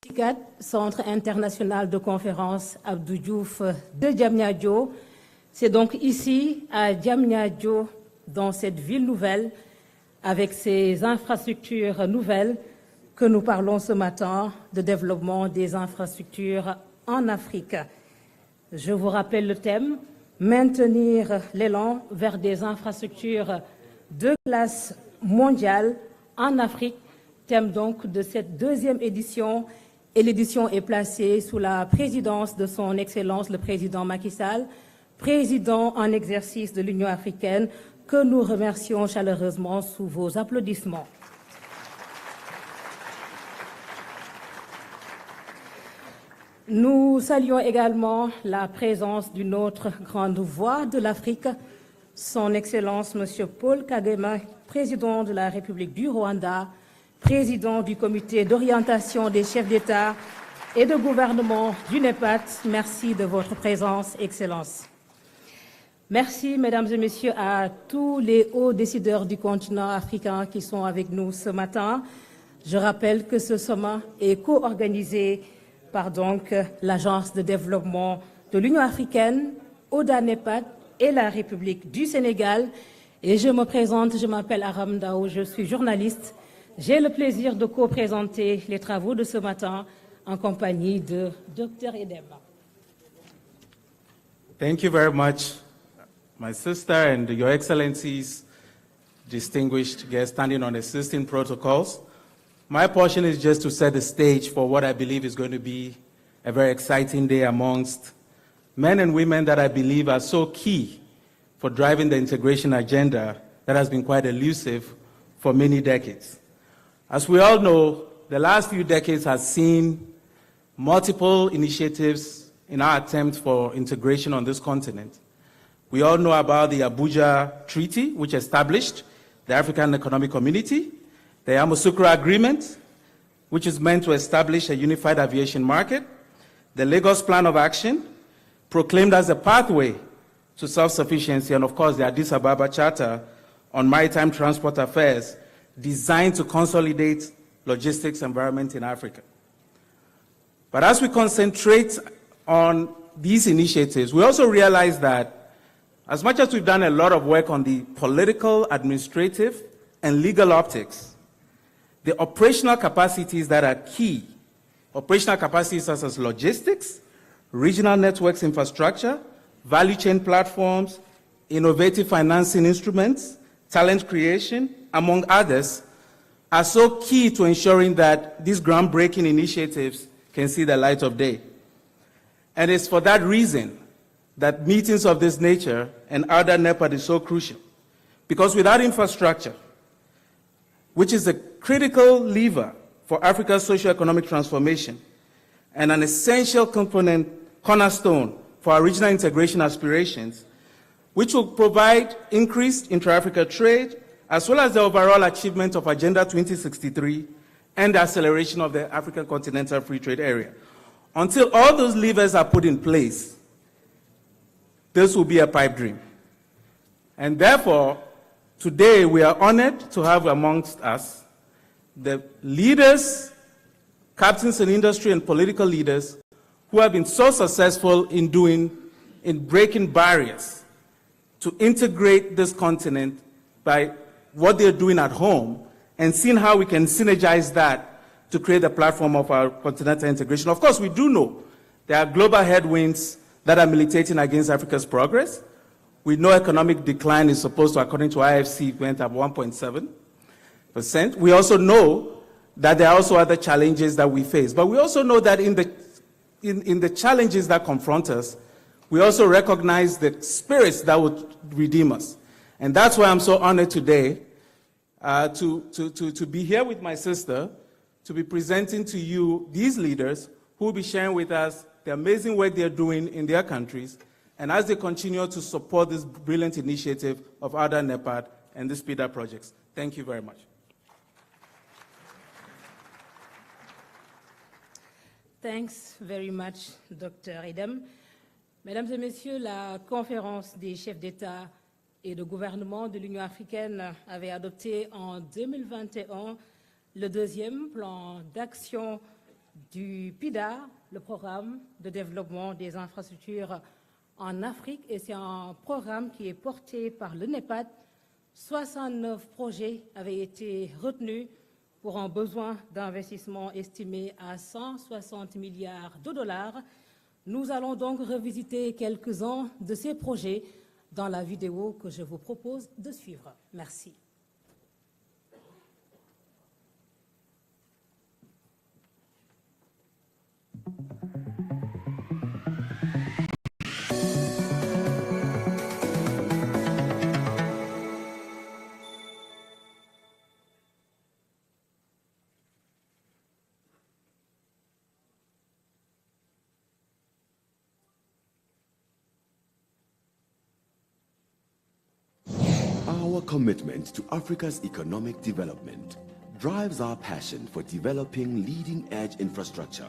CICAD, Centre international de conférence Abdou Diouf de Diamniadio. C'est donc ici, à Diamniadio, dans cette ville nouvelle, avec ses infrastructures nouvelles, que nous parlons ce matin de développement des infrastructures en Afrique. Je vous rappelle le thème, maintenir l'élan vers des infrastructures de classe mondiale en Afrique, thème donc de cette deuxième édition. Et l'édition est placée sous la présidence de son Excellence, le président Macky Sall, président en exercice de l'Union africaine, que nous remercions chaleureusement sous vos applaudissements. Nous saluons également la présence d'une autre grande voix de l'Afrique, son Excellence M. Paul Kagame, président de la République du Rwanda, président du comité d'orientation des chefs d'État et de gouvernement du NEPAD. Merci de votre présence, Excellence. Merci, Mesdames et Messieurs, à tous les hauts décideurs du continent africain qui sont avec nous ce matin. Je rappelle que ce sommet est co-organisé par donc l'Agence de développement de l'Union africaine, ODA-NEPAD et la République du Sénégal. Et je me présente, je m'appelle Aram Dao, je suis journaliste. J'ai le plaisir de co-présenter les travaux de ce matin en compagnie de Dr. Edem. Thank you very much, my sister and Your Excellencies, distinguished guests standing on existing protocols. My portion is just to set the stage for what I believe is going to be a very exciting day amongst men and women that I believe are so key for driving the integration agenda that has been quite elusive for many decades. As we all know, the last few decades has seen multiple initiatives in our attempt for integration on this continent. We all know about the Abuja Treaty, which established the African Economic Community, the Yamoussoukro Agreement, which is meant to establish a unified aviation market, the Lagos Plan of Action, proclaimed as a pathway to self-sufficiency, and of course the Addis Ababa Charter on Maritime Transport Affairs, designed to consolidate logistics environment in Africa. But as we concentrate on these initiatives, we also realize that as much as we've done a lot of work on the political, administrative, and legal optics, the operational capacities that are key, operational capacities such as logistics, regional networks infrastructure, value chain platforms, innovative financing instruments, talent creation, among others, are so key to ensuring that these groundbreaking initiatives can see the light of day. And it's for that reason that meetings of this nature and other NEPAD is so crucial. Because without infrastructure, which is a critical lever for Africa's socio-economic transformation and an essential component, cornerstone for our regional integration aspirations, which will provide increased intra-Africa trade, as well as the overall achievement of Agenda 2063 and the acceleration of the African Continental Free Trade Area. Until all those levers are put in place, this will be a pipe dream. And therefore, today we are honored to have amongst us the leaders, captains in industry and political leaders who have been so successful in breaking barriers to integrate this continent by what they're doing at home and seeing how we can synergize that to create a platform of our continental integration. Of course, we do know there are global headwinds that are militating against Africa's progress. We know economic decline is supposed to, according to IFC, went up 1.7%. We also know that there are also other challenges that we face. But we also know that in the challenges that confront us, we also recognize the spirits that would redeem us. And that's why I'm so honored today to be here with my sister, to be presenting to you these leaders who will be sharing with us the amazing work they're doing in their countries, and as they continue to support this brilliant initiative of other NEPAD and the SPIDA projects. Thank you very much. Thanks very much, Dr. Edem. Mesdames et Messieurs, la conférence des chefs d'État et de gouvernement de l'Union africaine avait adopté en 2021 le deuxième plan d'action du PIDA, le programme de développement des infrastructures en Afrique, et c'est un programme qui est porté par le NEPAD. 69 projets avaient été retenus pour un besoin d'investissement estimé à 160 milliards de dollars. Nous allons donc revisiter quelques-uns de ces projets dans la vidéo que je vous propose de suivre. Merci. Our commitment to Africa's economic development drives our passion for developing leading-edge infrastructure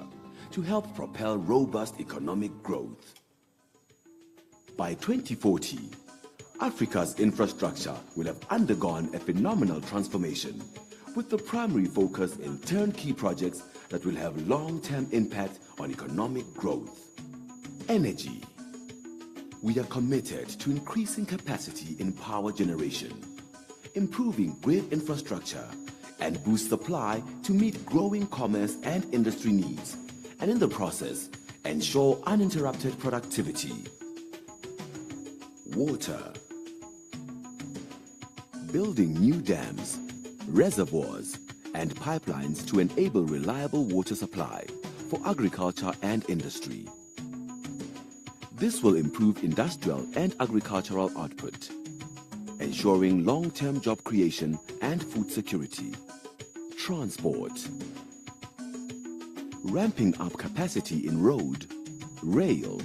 to help propel robust economic growth. By 2040, Africa's infrastructure will have undergone a phenomenal transformation, with the primary focus in turnkey projects that will have long-term impact on economic growth. Energy. We are committed to increasing capacity in power generation, improving grid infrastructure, and boost supply to meet growing commerce and industry needs, and in the process, ensure uninterrupted productivity. Water. Building new dams, reservoirs, and pipelines to enable reliable water supply for agriculture and industry. This will improve industrial and agricultural output, ensuring long-term job creation and food security. Transport. Ramping up capacity in road, rail,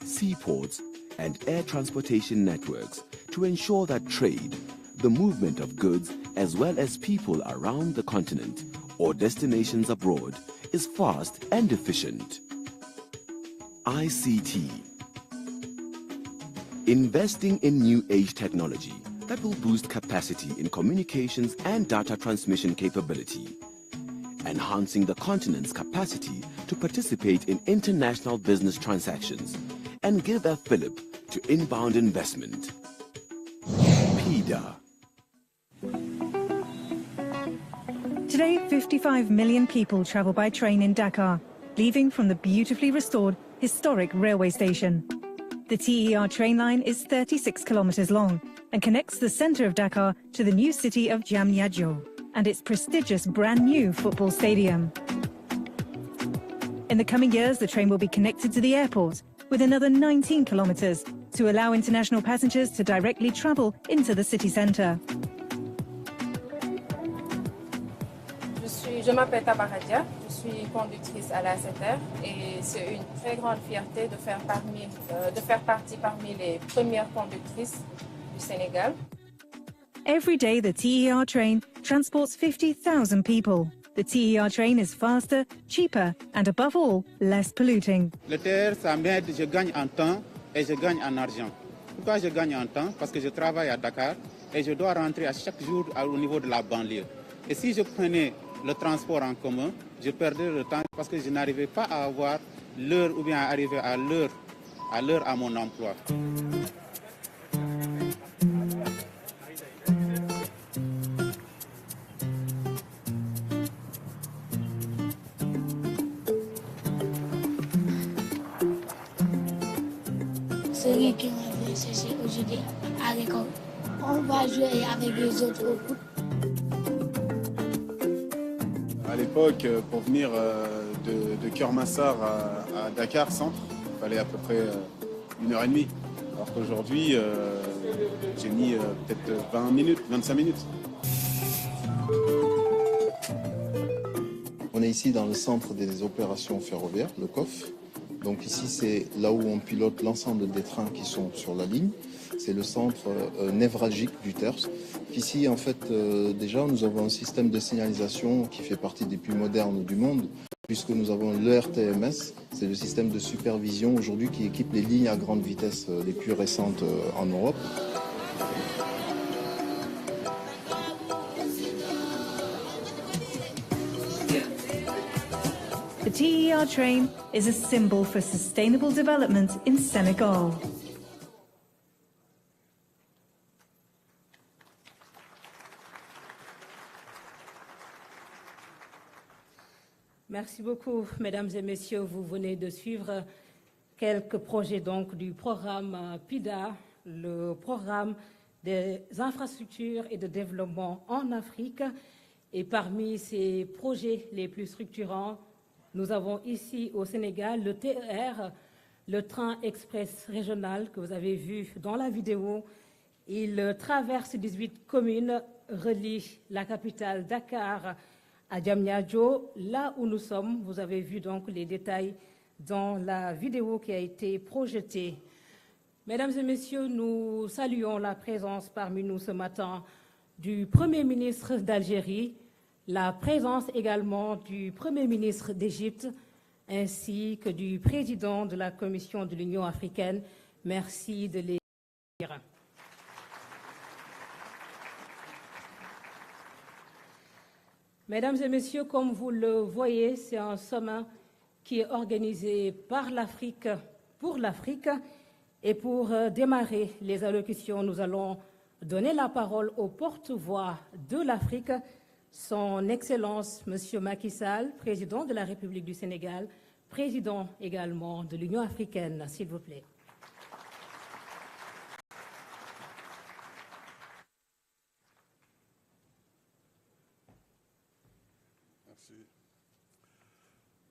seaports, and air transportation networks to ensure that trade, the movement of goods, as well as people around the continent or destinations abroad, is fast and efficient. ICT. Investing in new age technology that will boost capacity in communications and data transmission capability, enhancing the continent's capacity to participate in international business transactions and give a fillip to inbound investment. PIDA. Today, 55 million people travel by train in Dakar, leaving from the beautifully restored historic railway station. The TER train line is 36 kilometers long and connects the center of Dakar to the new city of Diamniadio and its prestigious brand new football stadium. In the coming years, the train will be connected to the airport with another 19 kilometers to allow international passengers to directly travel into the city center. Je m'appelle Tabaradia, je suis conductrice à la 7h et c'est une très grande fierté de faire partie parmi les premières conductrices du Sénégal. Every day, the TER train transports 50,000 people. The TER train is faster, cheaper, and above all, less polluting. Le TER, ça m'aide, je gagne en temps et je gagne en argent. Pourquoi je gagne en temps? Parce que je travaille à Dakar et je dois rentrer à chaque jour au niveau de la banlieue. Et si je prenais le transport en commun, je perdais le temps parce que je n'arrivais pas à avoir l'heure ou bien à arriver à l'heure à mon emploi. Celui qui m'a fait chercher aujourd'hui à l'école, on va jouer avec les autres au foot. À l'époque, pour venir de Kermassar à Dakar Centre, il fallait à peu près 1h30. Alors qu'aujourd'hui, j'ai mis peut-être 20 minutes, 25 minutes. On est ici dans le centre des opérations ferroviaires, le COF. Donc ici, c'est là où on pilote l'ensemble des trains qui sont sur la ligne. C'est le centre névralgique du TERS. Ici, en fait, déjà, nous avons un système de signalisation qui fait partie des plus modernes du monde, puisque nous avons l'ERTMS, c'est le système de supervision aujourd'hui qui équipe les lignes à grande vitesse les plus récentes en Europe. The TER train is a symbol for sustainable development in Senegal. Merci beaucoup, mesdames et messieurs. Vous venez de suivre quelques projets donc du programme PIDA, le programme des infrastructures et de développement en Afrique. Et parmi ces projets les plus structurants, nous avons ici au Sénégal le TER, le train express régional que vous avez vu dans la vidéo. Il traverse 18 communes, relie la capitale Dakar à Diamniadio, là où nous sommes. Vous avez vu donc les détails dans la vidéo qui a été projetée. Mesdames et messieurs, nous saluons la présence parmi nous ce matin du Premier ministre d'Algérie, la présence également du Premier ministre d'Égypte, ainsi que du président de la Commission de l'Union africaine. Merci de les accueillir. Mesdames et messieurs, comme vous le voyez, c'est un sommet qui est organisé par l'Afrique, pour l'Afrique. Et pour démarrer les allocutions, nous allons donner la parole au porte-voix de l'Afrique, son Excellence M. Macky Sall, président de la République du Sénégal, président également de l'Union africaine, s'il vous plaît.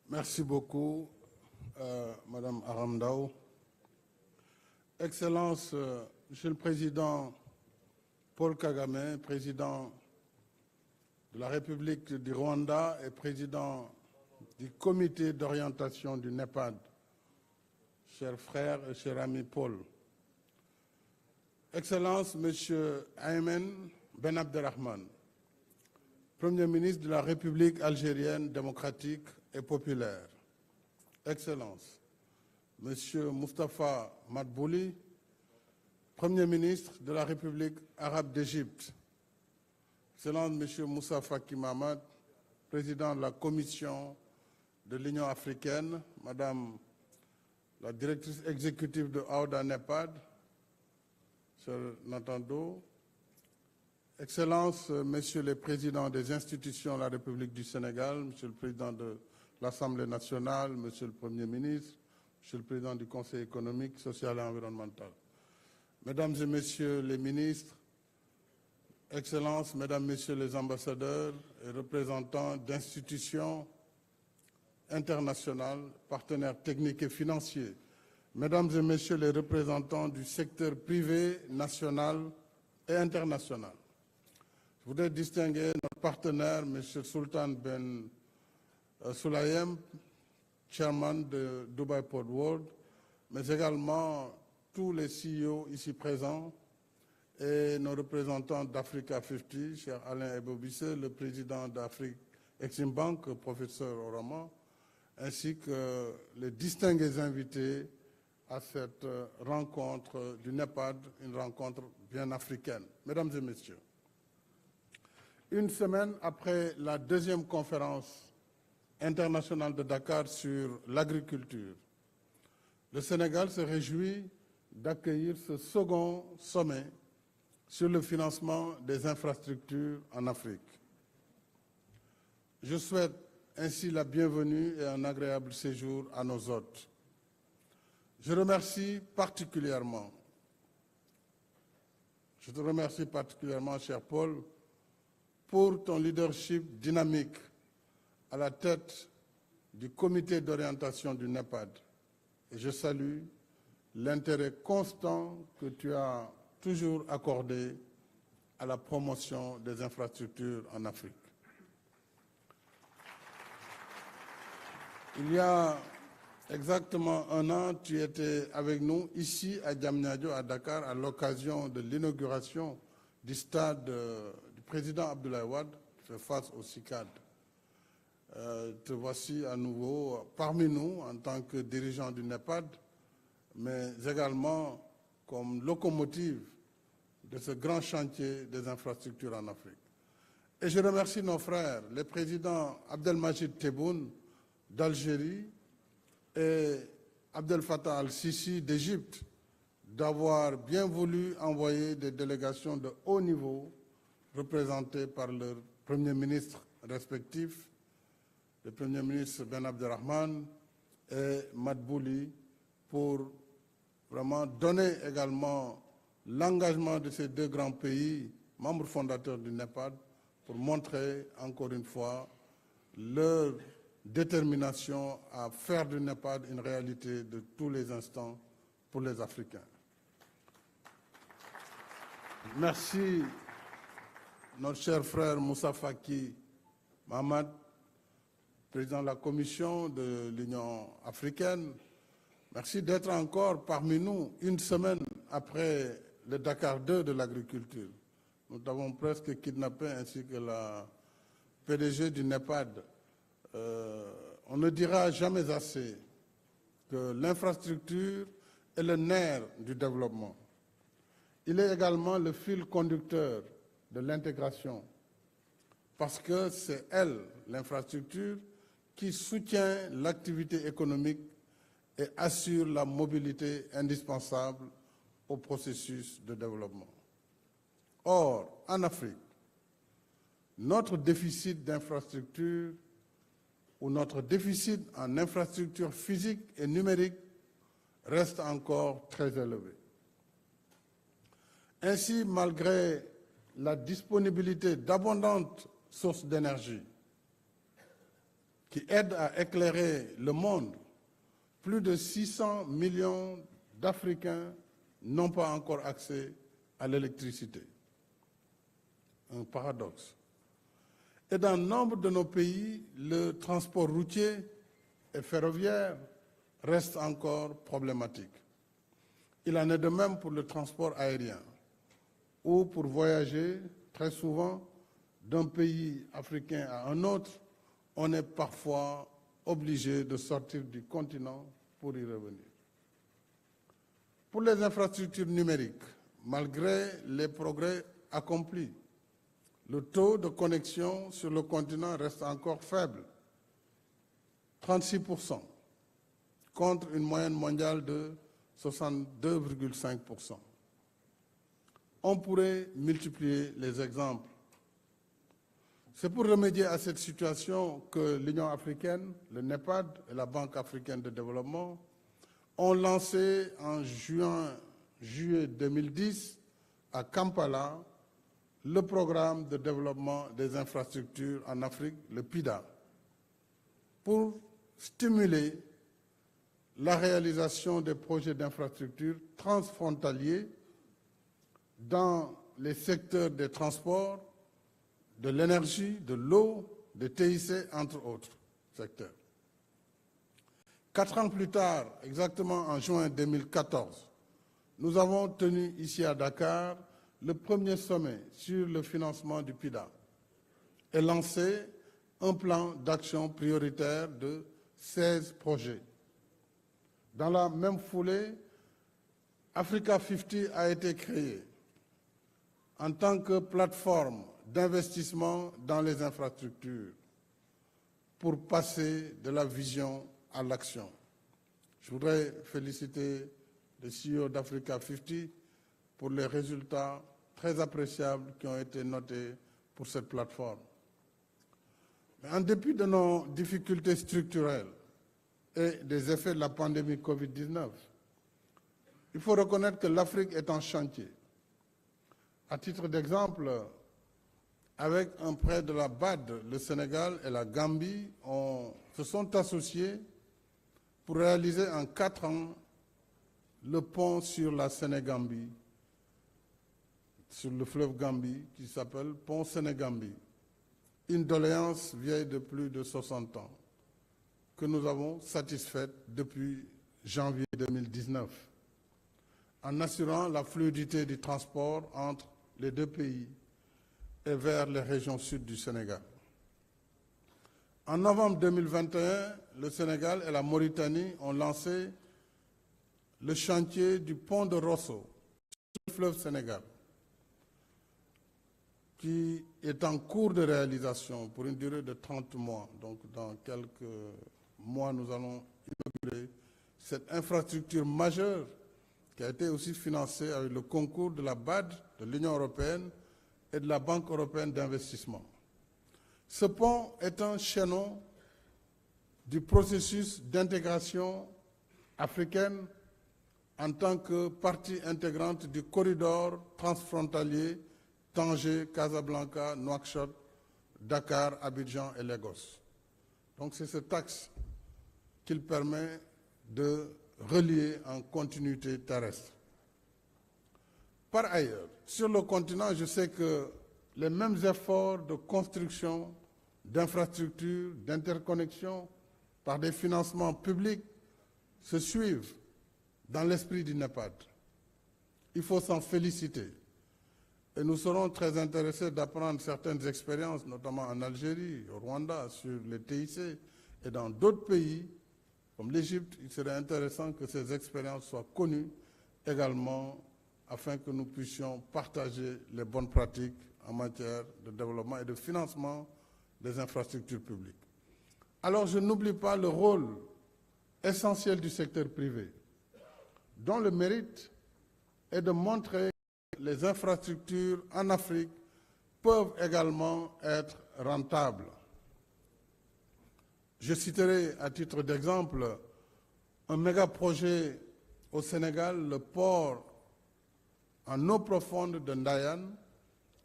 Merci beaucoup, Madame Aramdao. Excellence, Monsieur le Président Paul Kagame, président de la République du Rwanda et président du comité d'orientation du NEPAD, chers frères et chers amis Paul. Excellence, Monsieur Aymen Ben Abdelrahman, Premier ministre de la République algérienne démocratique et populaire. Excellence, Monsieur Moustapha Madbouli, Premier ministre de la République arabe d'Égypte. Excellence, Monsieur Moussa Faki Mahamat, président de la Commission de l'Union africaine, Madame la directrice exécutive de Aouda NEPAD, Sœur Natando, Excellences, Messieurs les présidents des institutions de la République du Sénégal, Monsieur le Président de l'Assemblée nationale, Monsieur le Premier ministre, Monsieur le Président du Conseil économique, social et environnemental, Mesdames et Messieurs les ministres, Excellences, Mesdames, Messieurs les ambassadeurs et représentants d'institutions internationales, partenaires techniques et financiers, Mesdames et Messieurs les représentants du secteur privé, national et international. Je voudrais distinguer notre partenaire, M. Sultan Ben Sulayem, chairman de Dubai Port World, mais également tous les CEO ici présents et nos représentants d'Africa 50, cher Alain Ebobisse, le président d'Afrique Exim Bank, professeur Orama, ainsi que les distingués invités à cette rencontre du NEPAD, une rencontre bien africaine. Mesdames et messieurs, une semaine après la deuxième conférence internationale de Dakar sur l'agriculture, le Sénégal se réjouit d'accueillir ce second sommet sur le financement des infrastructures en Afrique. Je souhaite ainsi la bienvenue et un agréable séjour à nos hôtes. Je te remercie particulièrement, cher Paul, pour ton leadership dynamique à la tête du comité d'orientation du NEPAD. Et je salue l'intérêt constant que tu as toujours accordé à la promotion des infrastructures en Afrique. Il y a exactement un an, tu étais avec nous ici à Diamniadio, à Dakar, à l'occasion de l'inauguration du stade du président Abdoulaye Wade, qui fait face au CICAD. Te voici à nouveau parmi nous en tant que dirigeant du NEPAD, mais également comme locomotive de ce grand chantier des infrastructures en Afrique. Et je remercie nos frères, les présidents Abdelmajid Tebboune d'Algérie et Abdel Fattah al-Sisi d'Égypte d'avoir bien voulu envoyer des délégations de haut niveau représentées par leurs premiers ministres respectifs, le Premier ministre Ben Abdelrahman et Madbouli, pour vraiment donner également l'engagement de ces deux grands pays, membres fondateurs du NEPAD, pour montrer encore une fois leur détermination à faire du NEPAD une réalité de tous les instants pour les Africains. Merci, notre cher frère Moussa Faki Mahamad, président de la Commission de l'Union africaine. Merci d'être encore parmi nous une semaine après le Dakar 2 de l'agriculture. Nous t'avons presque kidnappé ainsi que la PDG du NEPAD. On ne dira jamais assez que l'infrastructure est le nerf du développement. Il est également le fil conducteur de l'intégration, parce que c'est elle, l'infrastructure, qui soutient l'activité économique et assure la mobilité indispensable au processus de développement. Or, en Afrique, notre déficit d'infrastructure ou notre déficit en infrastructure physique et numérique reste encore très élevé. Ainsi, malgré la disponibilité d'abondantes sources d'énergie qui aident à éclairer le monde, plus de 600 millions d'Africains n'ont pas encore accès à l'électricité. Un paradoxe. Et dans nombre de nos pays, le transport routier et ferroviaire reste encore problématique. Il en est de même pour le transport aérien, où pour voyager, très souvent, d'un pays africain à un autre, on est parfois obligé de sortir du continent pour y revenir. Pour les infrastructures numériques, malgré les progrès accomplis, le taux de connexion sur le continent reste encore faible, 36%, contre une moyenne mondiale de 62,5%. On pourrait multiplier les exemples. C'est pour remédier à cette situation que l'Union africaine, le NEPAD et la Banque africaine de développement ont lancé en juillet 2010 à Kampala le programme de développement des infrastructures en Afrique, le PIDA, pour stimuler la réalisation des projets d'infrastructures transfrontaliers dans les secteurs des transports, de l'énergie, de l'eau, des TIC, entre autres secteurs. 4 ans plus tard, exactement en juin 2014, nous avons tenu ici à Dakar le premier sommet sur le financement du PIDA et lancé un plan d'action prioritaire de 16 projets. Dans la même foulée, Africa 50 a été créé en tant que plateforme d'investissement dans les infrastructures pour passer de la vision à l'action. Je voudrais féliciter le CEO d'Africa 50 pour les résultats très appréciables qui ont été notés pour cette plateforme. Mais en dépit de nos difficultés structurelles et des effets de la pandémie Covid-19, il faut reconnaître que l'Afrique est en chantier. À titre d'exemple, avec un prêt de la BAD, le Sénégal et la Gambie se sont associés pour réaliser en 4 ans le pont sur la Sénégambie, sur le fleuve Gambie, qui s'appelle Pont Sénégambie, une doléance vieille de plus de 60 ans, que nous avons satisfaite depuis janvier 2019, en assurant la fluidité du transport entre les deux pays et vers les régions sud du Sénégal. En novembre 2021, le Sénégal et la Mauritanie ont lancé le chantier du pont de Rosso sur le fleuve Sénégal, qui est en cours de réalisation pour une durée de 30 mois, donc dans quelques mois, nous allons inaugurer cette infrastructure majeure qui a été aussi financée avec le concours de la BAD, de l'Union européenne et de la Banque européenne d'investissement. Ce pont est un chaînon du processus d'intégration africaine en tant que partie intégrante du corridor transfrontalier Tanger, Casablanca, Nouakchott, Dakar, Abidjan et Lagos. Donc c'est cet axe qu'il permet de relier en continuité terrestre. Par ailleurs, sur le continent, je sais que les mêmes efforts de construction, d'infrastructures, d'interconnexion par des financements publics se suivent dans l'esprit du NEPAD. Il faut s'en féliciter. Et nous serons très intéressés d'apprendre certaines expériences, notamment en Algérie, au Rwanda, sur les TIC et dans d'autres pays, comme l'Égypte. Il serait intéressant que ces expériences soient connues également afin que nous puissions partager les bonnes pratiques en matière de développement et de financement des infrastructures publiques. Alors je n'oublie pas le rôle essentiel du secteur privé, dont le mérite est de montrer que les infrastructures en Afrique peuvent également être rentables. Je citerai à titre d'exemple un méga projet au Sénégal, le port en eau profonde de Ndayane,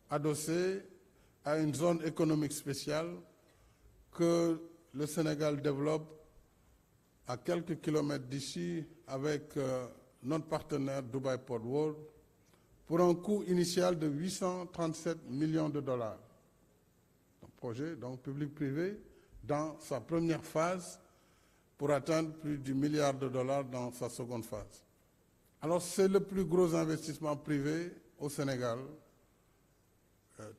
adossé à une zone économique spéciale que le Sénégal développe à quelques kilomètres d'ici avec notre partenaire Dubai Port World pour un coût initial de 837 millions de dollars. Un projet donc public-privé dans sa première phase pour atteindre plus du milliard de dollars dans sa seconde phase. Alors c'est le plus gros investissement privé au Sénégal.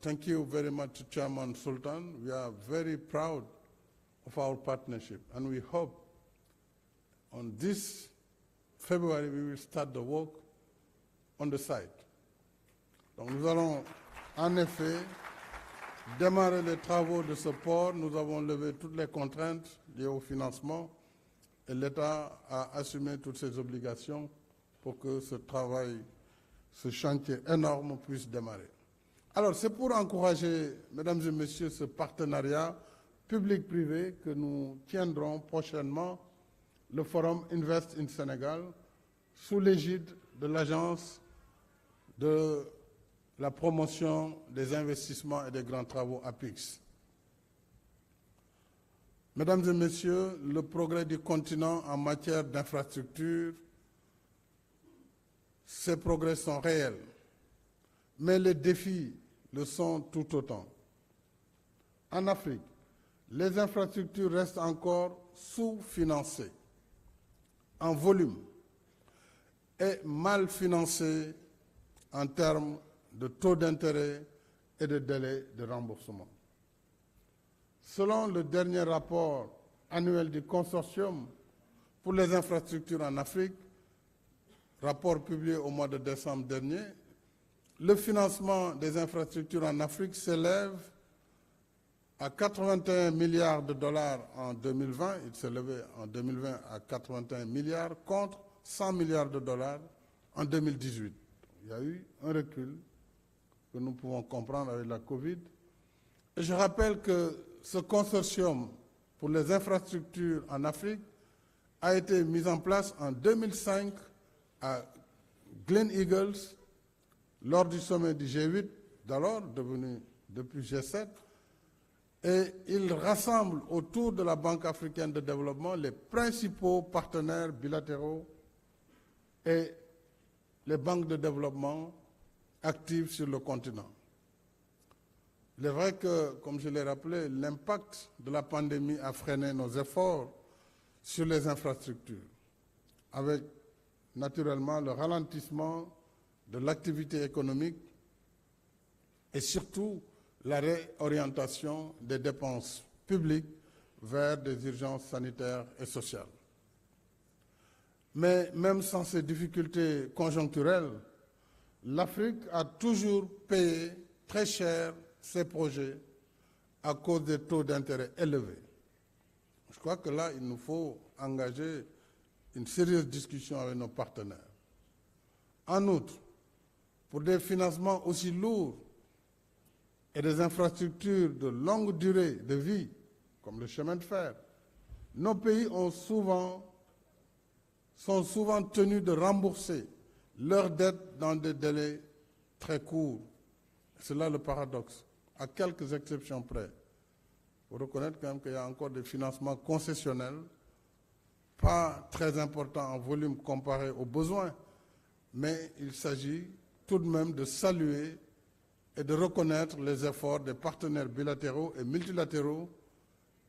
Thank you very much, Chairman Sultan. We are very proud of our partnership, and we hope on this February we will start the work on the site. Donc nous allons en effet démarrer les travaux de ce port. Nous avons levé toutes les contraintes liées au financement et l'État a assumé toutes ses obligations pour que ce travail, ce chantier énorme puisse démarrer. Alors, c'est pour encourager, mesdames et messieurs, ce partenariat public-privé que nous tiendrons prochainement le forum Invest in Sénégal sous l'égide de l'Agence de la promotion des investissements et des grands travaux APIX. Mesdames et messieurs, le progrès du continent en matière d'infrastructure, ces progrès sont réels, mais les défis le sont tout autant. En Afrique, les infrastructures restent encore sous-financées en volume et mal financées en termes de taux d'intérêt et de délai de remboursement. Selon le dernier rapport annuel du Consortium pour les infrastructures en Afrique, rapport publié au mois de décembre dernier, le financement des infrastructures en Afrique s'élève à 81 milliards de dollars en 2020. Il s'est élevé en 2020 à 81 milliards contre 100 milliards de dollars en 2018. Il y a eu un recul que nous pouvons comprendre avec la Covid. Et je rappelle que ce consortium pour les infrastructures en Afrique a été mis en place en 2005 à Glen Eagles lors du sommet du G8 d'alors, devenu depuis G7, et il rassemble autour de la Banque africaine de développement les principaux partenaires bilatéraux et les banques de développement actives sur le continent. Il est vrai que, comme je l'ai rappelé, l'impact de la pandémie a freiné nos efforts sur les infrastructures, avec naturellement le ralentissement de l'activité économique et surtout la réorientation des dépenses publiques vers des urgences sanitaires et sociales. Mais même sans ces difficultés conjoncturelles, l'Afrique a toujours payé très cher ses projets à cause des taux d'intérêt élevés. Je Je crois que là, il nous faut engager une sérieuse discussion avec nos partenaires. En outre, pour des financements aussi lourds et des infrastructures de longue durée de vie, comme le chemin de fer, nos pays sont souvent tenus de rembourser leurs dettes dans des délais très courts. C'est là le paradoxe, à quelques exceptions près. Il faut reconnaître quand même qu'il y a encore des financements concessionnels, pas très importants en volume comparé aux besoins, mais il s'agit tout de même de saluer et de reconnaître les efforts des partenaires bilatéraux et multilatéraux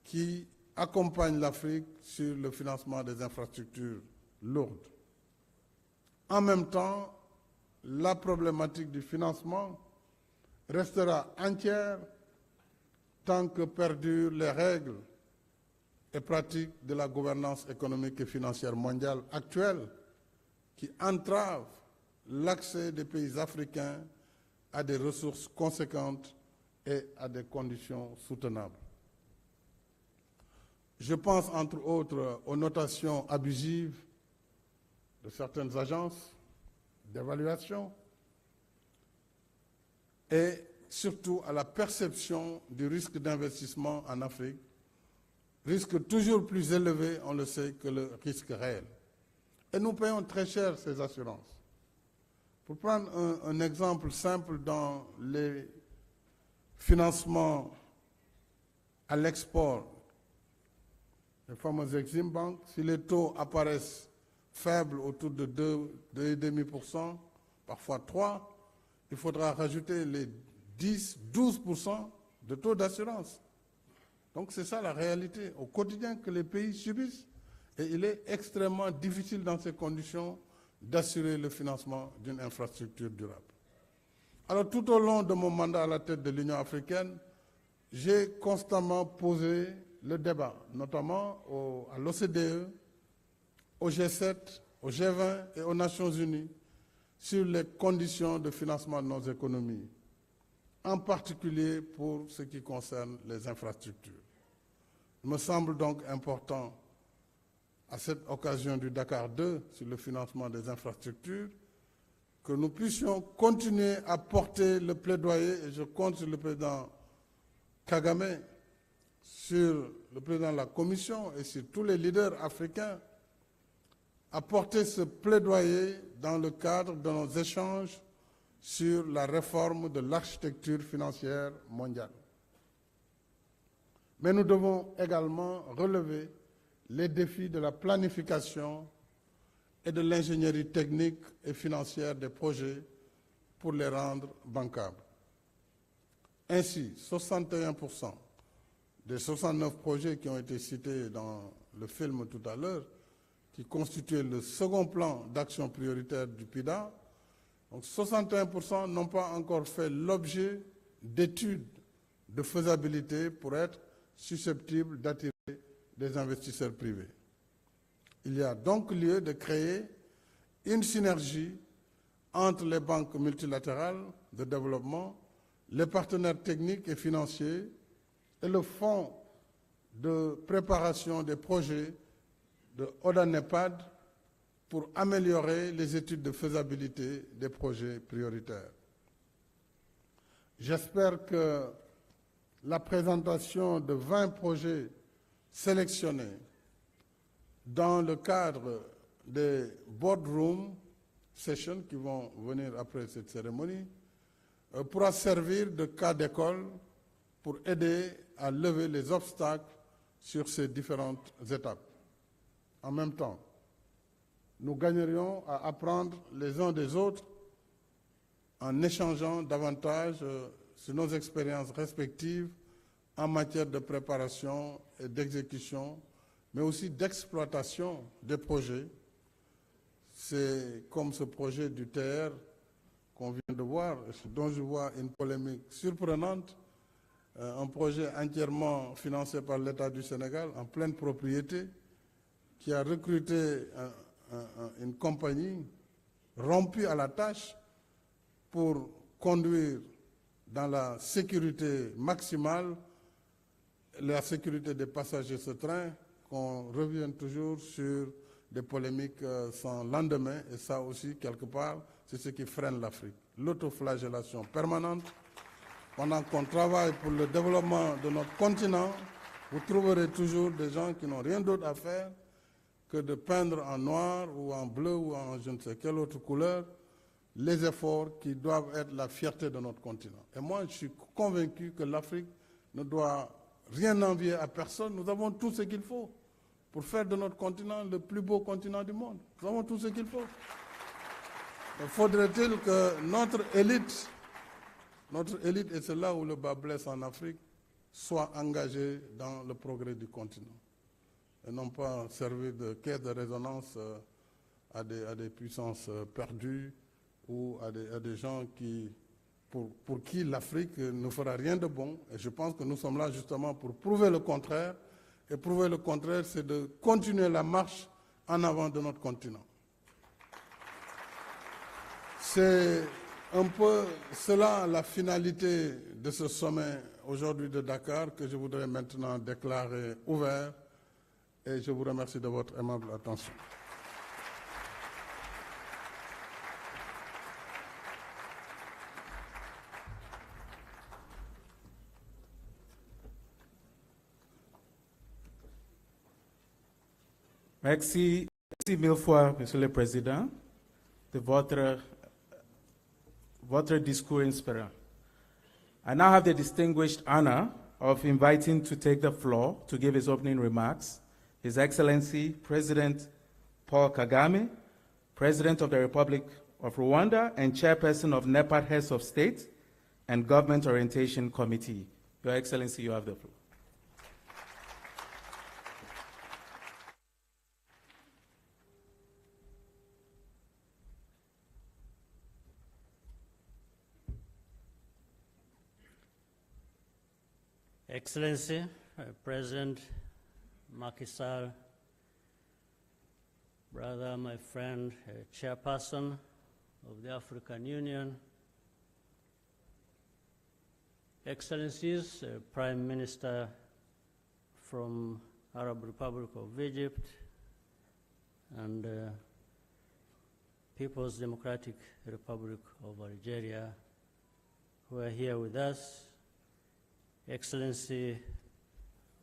qui accompagnent l'Afrique sur le financement des infrastructures lourdes. En même temps, la problématique du financement restera entière tant que perdurent les règles et pratiques de la gouvernance économique et financière mondiale actuelle qui entravent l'accès des pays africains à des ressources conséquentes et à des conditions soutenables. Je pense entre autres aux notations abusives de certaines agences d'évaluation et surtout à la perception du risque d'investissement en Afrique, risque toujours plus élevé, on le sait, que le risque réel. Et nous payons très cher ces assurances. Pour prendre un exemple simple dans les financements à l'export, les fameux Exim Bank, si les taux apparaissent faibles autour de 2,5%, parfois 3%, il faudra rajouter les 10-12% de taux d'assurance. Donc c'est ça la réalité au quotidien que les pays subissent. Et il est extrêmement difficile dans ces conditions d'assurer le financement d'une infrastructure durable. Alors tout au long de mon mandat à la tête de l'Union africaine, j'ai constamment posé le débat, notamment à l'OCDE, au G7, au G20 et aux Nations Unies, sur les conditions de financement de nos économies, en particulier pour ce qui concerne les infrastructures. Il me semble donc important, à cette occasion du Dakar 2 sur le financement des infrastructures, que nous puissions continuer à porter le plaidoyer, et je compte sur le président Kagame, sur le président de la Commission et sur tous les leaders africains, à porter ce plaidoyer dans le cadre de nos échanges sur la réforme de l'architecture financière mondiale. Mais nous devons également relever les défis de la planification et de l'ingénierie technique et financière des projets pour les rendre bancables. Ainsi, 61% des 69 projets qui ont été cités dans le film tout à l'heure, qui constituaient le second plan d'action prioritaire du PIDA, donc 61% n'ont pas encore fait l'objet d'études de faisabilité pour être susceptibles d'attirer des investisseurs privés. Il y a donc lieu de créer une synergie entre les banques multilatérales de développement, les partenaires techniques et financiers et le fonds de préparation des projets de ODA-NEPAD pour améliorer les études de faisabilité des projets prioritaires. J'espère que la présentation de 20 projets sélectionnés dans le cadre des boardroom sessions qui vont venir après cette cérémonie pourra servir de cas d'école pour aider à lever les obstacles sur ces différentes étapes. En même temps, nous gagnerions à apprendre les uns des autres en échangeant davantage sur nos expériences respectives en matière de préparation et d'exécution, mais aussi d'exploitation des projets. C'est comme ce projet du TR qu'on vient de voir, dont je vois une polémique surprenante, un projet entièrement financé par l'État du Sénégal, en pleine propriété, qui a recruté une compagnie rompue à la tâche pour conduire dans la sécurité maximale, la sécurité des passagers de ce train, qu'on revienne toujours sur des polémiques sans lendemain, et ça aussi, quelque part, c'est ce qui freine l'Afrique. L'autoflagellation permanente. Pendant qu'on travaille pour le développement de notre continent, vous trouverez toujours des gens qui n'ont rien d'autre à faire que de peindre en noir ou en bleu ou en je ne sais quelle autre couleur les efforts qui doivent être la fierté de notre continent. Et moi, je suis convaincu que l'Afrique ne doit rien envier à personne. Nous avons tout ce qu'il faut pour faire de notre continent le plus beau continent du monde. Nous avons tout ce qu'il faut. Faudrait-il que notre élite, et c'est là où le bas blesse en Afrique, soit engagée dans le progrès du continent et non pas servir de caisse de résonance à des puissances perdues ou à des gens pour qui l'Afrique ne fera rien de bon. Et je pense que nous sommes là justement pour prouver le contraire. Et prouver le contraire, c'est de continuer la marche en avant de notre continent. C'est un peu cela la finalité de ce sommet aujourd'hui de Dakar que je voudrais maintenant déclarer ouvert. Et je vous remercie de votre aimable attention. Merci mille fois, Monsieur le Président, de votre discours inspirant. I now have the distinguished honor of inviting to take the floor to give his opening remarks His Excellency President Paul Kagame, President of the Republic of Rwanda and Chairperson of NEPAD Heads of State and Government Orientation Committee. Your Excellency, you have the floor. Excellency, President Macky Sall, brother, my friend, Chairperson of the African Union, Excellencies, Prime Minister from Arab Republic of Egypt and People's Democratic Republic of Algeria, who are here with us, Excellency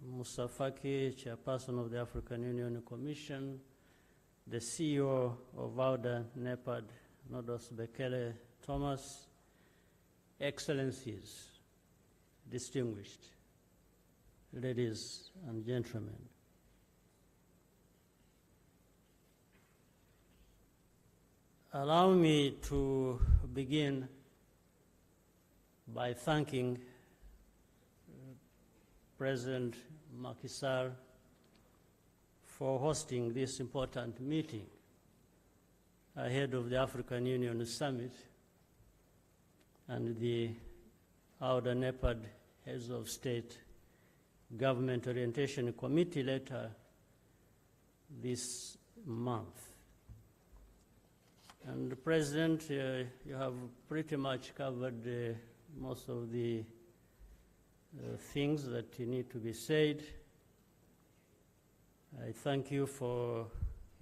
Moussa Faki, Chairperson of the African Union Commission, the CEO of AUDA NEPAD, Nodos Bekele Thomas, Excellencies, distinguished ladies and gentlemen. Allow me to begin by thanking President Macky Sall for hosting this important meeting ahead of the African Union Summit and the AUDA NEPAD Heads of State Government Orientation Committee later this month. And President, you have pretty much covered most of the things that need to be said. I thank you for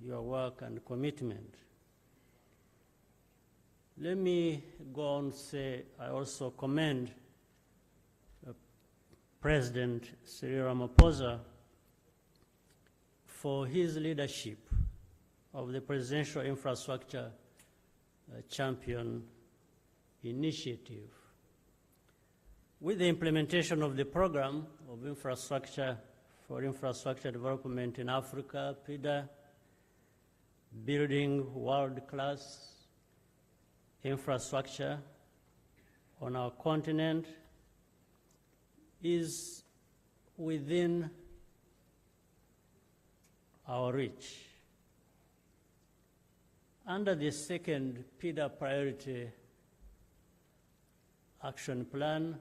your work and commitment. Let me go on to say I also commend President Cyril Ramaphosa for his leadership of the Presidential Infrastructure Champion Initiative. With the implementation of the Program of Infrastructure for Infrastructure Development in Africa, PIDA, building world-class infrastructure on our continent is within our reach. Under the second PIDA Priority Action Plan,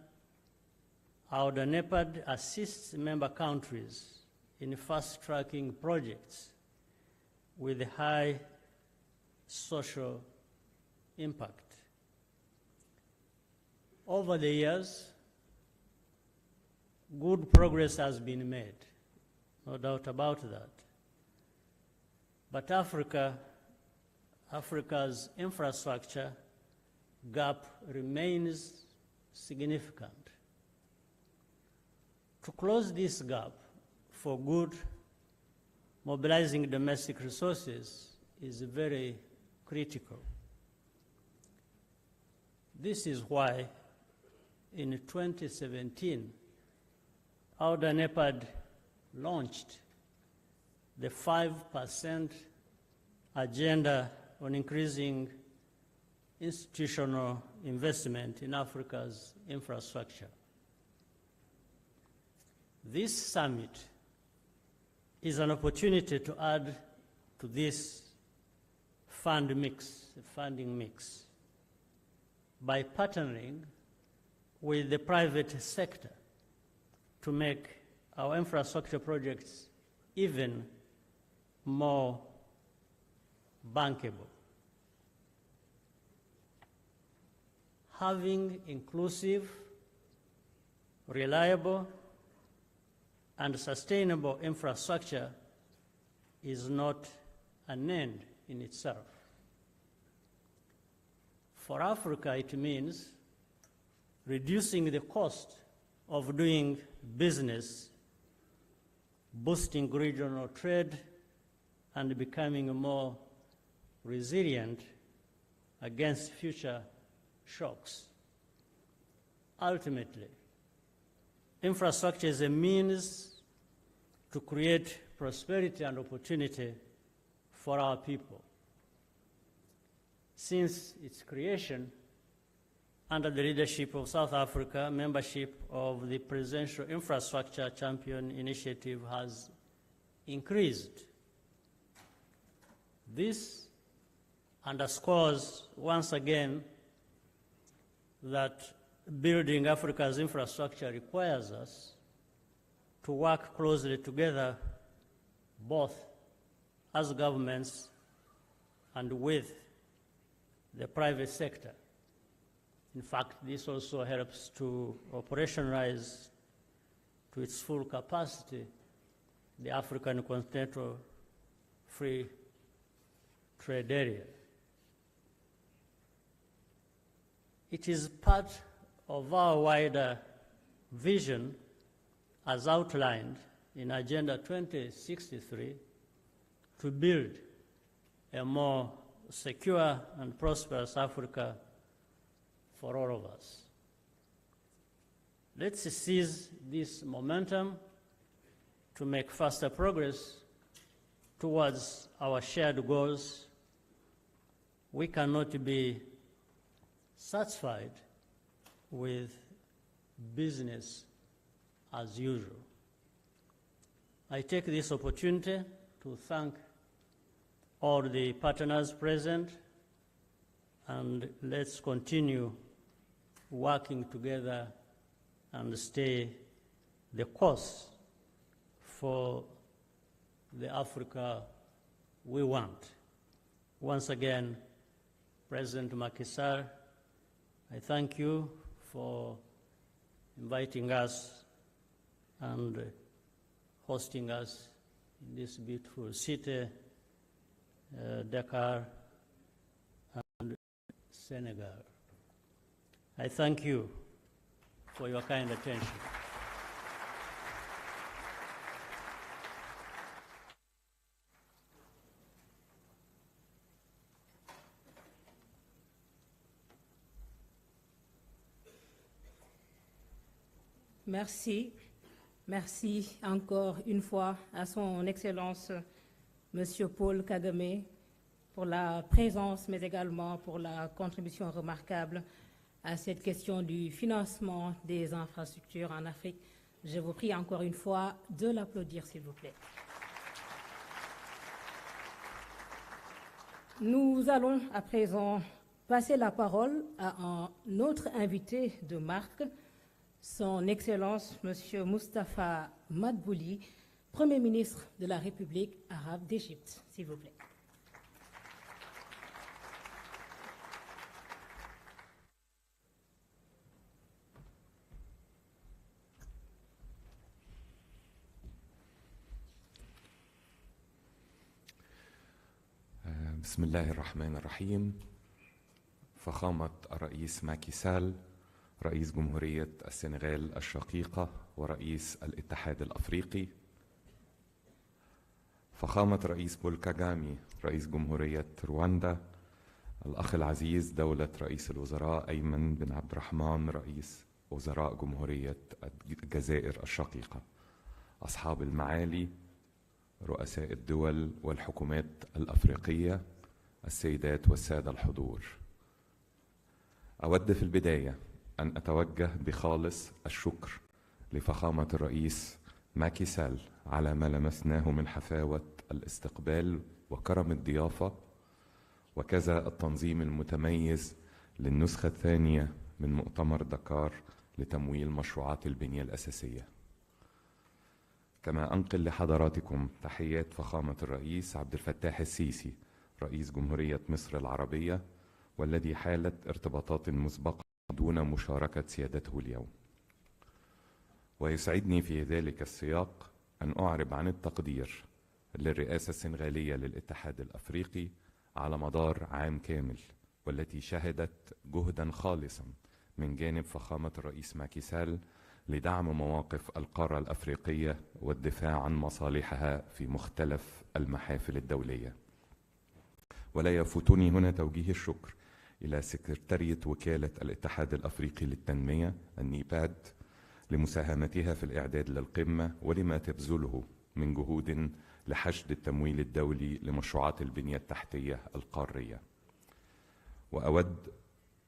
AUDA NEPAD assists member countries in fast-tracking projects with high social impact. Over the years, good progress has been made. no doubt about that. But Africa's infrastructure gap remains significant. To close this gap for good, mobilizing domestic resources is very critical. This is why in 2017, AUDA NEPAD launched the 5% agenda on increasing institutional investment in Africa's infrastructure. This summit is an opportunity to add to this funding mix, by partnering with the private sector to make our infrastructure projects even more bankable. Having inclusive, reliable, and sustainable infrastructure is not an end in itself. For Africa, it means reducing the cost of doing business, boosting regional trade, and becoming more resilient against future shocks. Ultimately, infrastructure is a means to create prosperity and opportunity for our people. Since its creation, under the leadership of South Africa, membership of the Presidential Infrastructure Champion Initiative has increased. This underscores once again that building Africa's infrastructure requires us to work closely together, both as governments and with the private sector. In fact, this also helps to operationalize to its full capacity the African Continental Free Trade Area. It is part of our wider vision as outlined in Agenda 2063 to build a more secure and prosperous Africa for all of us. Let's seize this momentum to make faster progress towards our shared goals. We cannot be satisfied with business as usual. I take this opportunity to thank all the partners present, and let's continue working together and stay the course for the Africa we want. Once again, President Macky Sall, I thank you for inviting us and hosting us in this beautiful city, Dakar and Senegal. I thank you for your kind attention. Merci. Merci encore une fois à son Excellence, Monsieur Paul Kagame, pour la présence, mais également pour la contribution remarquable à cette question du financement des infrastructures en Afrique. Je vous prie encore une fois de l'applaudir, s'il vous plaît. Nous allons à présent passer la parole à un autre invité de marque, Son Excellence, Monsieur Moustapha Madbouli, Premier ministre de la République arabe d'Égypte, s'il vous plaît. بسم الله الرحمن الرحيم. فخامة الرئيس ماكي سال رئيس جمهورية السنغال الشقيقة ورئيس الاتحاد الأفريقي، فخامة رئيس بول كاغامي رئيس جمهورية رواندا، الأخ العزيز دولة رئيس الوزراء أيمن بن عبد الرحمن رئيس وزراء جمهورية الجزائر الشقيقة، أصحاب المعالي رؤساء الدول والحكومات الأفريقية، السيدات والسادة الحضور، أود في البداية أن أتوجه بخالص الشكر لفخامة الرئيس ماكي سال على ما لمسناه من حفاوة الاستقبال وكرم الضيافة، وكذا التنظيم المتميز للنسخة الثانية من مؤتمر دكار لتمويل مشروعات البنية الأساسية. كما أنقل لحضراتكم تحيات فخامة الرئيس عبد الفتاح السيسي رئيس جمهورية مصر العربية، والذي حالت ارتباطات مسبقة دون مشاركة سيادته اليوم. ويسعدني في ذلك السياق أن أعرب عن التقدير للرئاسة السنغالية للاتحاد الأفريقي على مدار عام كامل، والتي شهدت جهدا خالصا من جانب فخامة الرئيس ماكي سال لدعم مواقف القارة الأفريقية والدفاع عن مصالحها في مختلف المحافل الدولية. ولا يفوتني هنا توجيه الشكر إلى سكرتارية وكالة الاتحاد الأفريقي للتنمية النيباد لمساهمتها في الإعداد للقمة ولما تبذله من جهود لحشد التمويل الدولي لمشروعات البنية التحتية القارية. وأود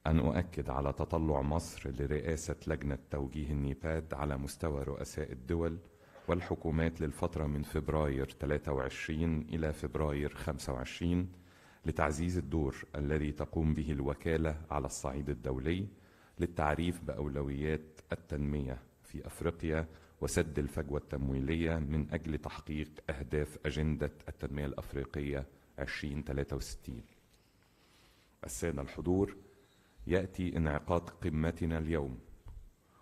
أن أؤكد على تطلع مصر لرئاسة لجنة توجيه النيباد على مستوى رؤساء الدول والحكومات للفترة من فبراير 23 إلى فبراير 25 لتعزيز الدور الذي تقوم به الوكالة على الصعيد الدولي للتعريف بأولويات التنمية في أفريقيا وسد الفجوة التمويلية من أجل تحقيق أهداف أجندة التنمية الأفريقية 2063. السادة الحضور، يأتي انعقاد قمتنا اليوم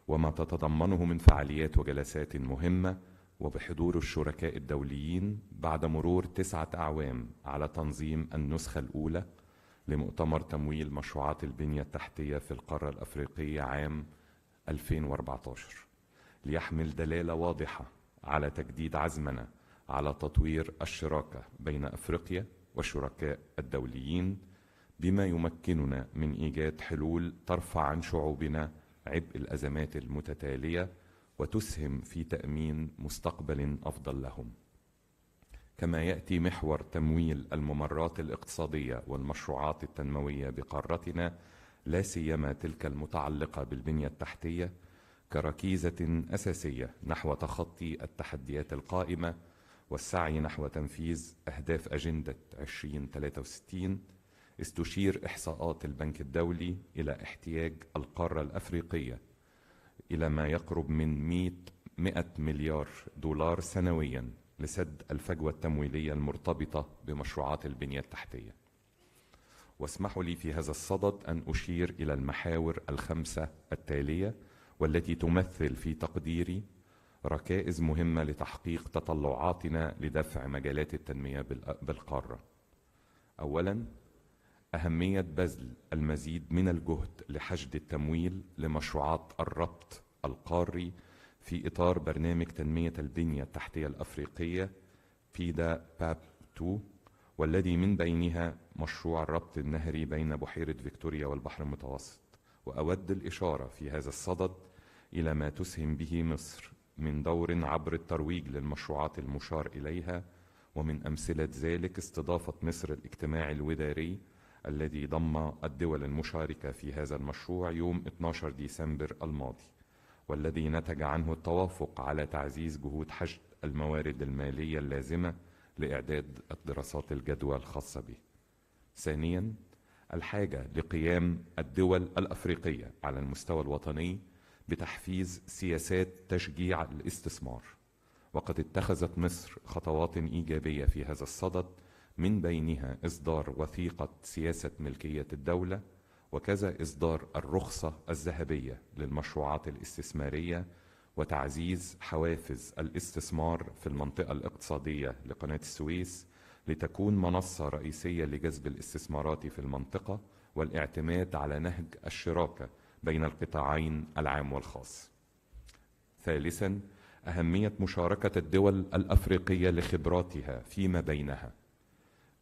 وما تتضمنه من فعاليات وجلسات مهمة وبحضور الشركاء الدوليين بعد مرور 9 أعوام على تنظيم النسخة الأولى لمؤتمر تمويل مشروعات البنية التحتية في القارة الأفريقية عام 2014، ليحمل دلالة واضحة على تجديد عزمنا على تطوير الشراكة بين أفريقيا والشركاء الدوليين، بما يمكننا من إيجاد حلول ترفع عن شعوبنا عبء الأزمات المتتالية وتسهم في تأمين مستقبل أفضل لهم. كما يأتي محور تمويل الممرات الاقتصادية والمشروعات التنموية بقارتنا، لا سيما تلك المتعلقة بالبنية التحتية، كركيزة أساسية نحو تخطي التحديات القائمة والسعي نحو تنفيذ أهداف أجندة 2063. استشير إحصاءات البنك الدولي إلى احتياج القارة الأفريقية إلى ما يقرب من 100 مليار دولار سنويا لسد الفجوة التمويلية المرتبطة بمشروعات البنية التحتية. واسمحوا لي في هذا الصدد أن أشير إلى المحاور الخمسة التالية، والتي تمثل في تقديري ركائز مهمة لتحقيق تطلعاتنا لدفع مجالات التنمية بالقارة. أولا، أهمية بذل المزيد من الجهد لحشد التمويل لمشروعات الربط القاري في إطار برنامج تنمية البنية التحتية الأفريقية بيدا باب 2، والذي من بينها مشروع الربط النهري بين بحيرة فيكتوريا والبحر المتوسط. وأود الإشارة في هذا الصدد إلى ما تسهم به مصر من دور عبر الترويج للمشروعات المشار إليها، ومن أمثلة ذلك استضافة مصر الاجتماع الوداري الذي ضم الدول المشاركة في هذا المشروع يوم 12 ديسمبر الماضي، والذي نتج عنه التوافق على تعزيز جهود حشد الموارد المالية اللازمة لإعداد الدراسات الجدوى الخاصة به. ثانياً، الحاجة لقيام الدول الأفريقية على المستوى الوطني بتحفيز سياسات تشجيع الاستثمار، وقد اتخذت مصر خطوات إيجابية في هذا الصدد، من بينها إصدار وثيقة سياسة ملكية الدولة، وكذا إصدار الرخصة الذهبية للمشروعات الاستثمارية، وتعزيز حوافز الاستثمار في المنطقة الاقتصادية لقناة السويس لتكون منصة رئيسية لجذب الاستثمارات في المنطقة والاعتماد على نهج الشراكة بين القطاعين العام والخاص. ثالثا، أهمية مشاركة الدول الأفريقية لخبراتها فيما بينها،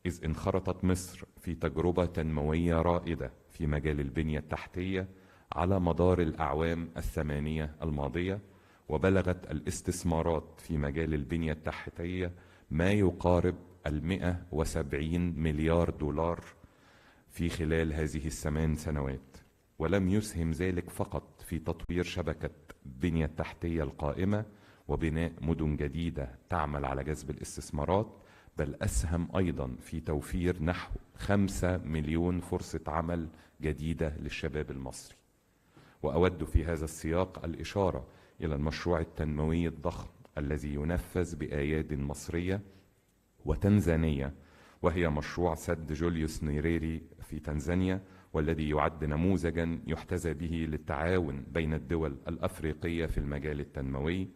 إذ انخرطت مصر في تجربة تنموية رائدة في مجال البنية التحتية على مدار الأعوام 8 الماضية، وبلغت الاستثمارات في مجال البنية التحتية ما يقارب 170 مليار دولار في خلال هذه ال8 سنوات. ولم يسهم ذلك فقط في تطوير شبكة البنية التحتية القائمة وبناء مدن جديدة تعمل على جذب الاستثمارات، بل أسهم أيضا في توفير نحو 5 مليون فرصة عمل جديدة للشباب المصري. وأود في هذا السياق الإشارة إلى المشروع التنموي الضخم الذي ينفذ بأياد مصرية وتنزانية، وهي مشروع سد جوليوس نيريري في تنزانيا، والذي يعد نموذجا يحتذى به للتعاون بين الدول الأفريقية في المجال التنموي،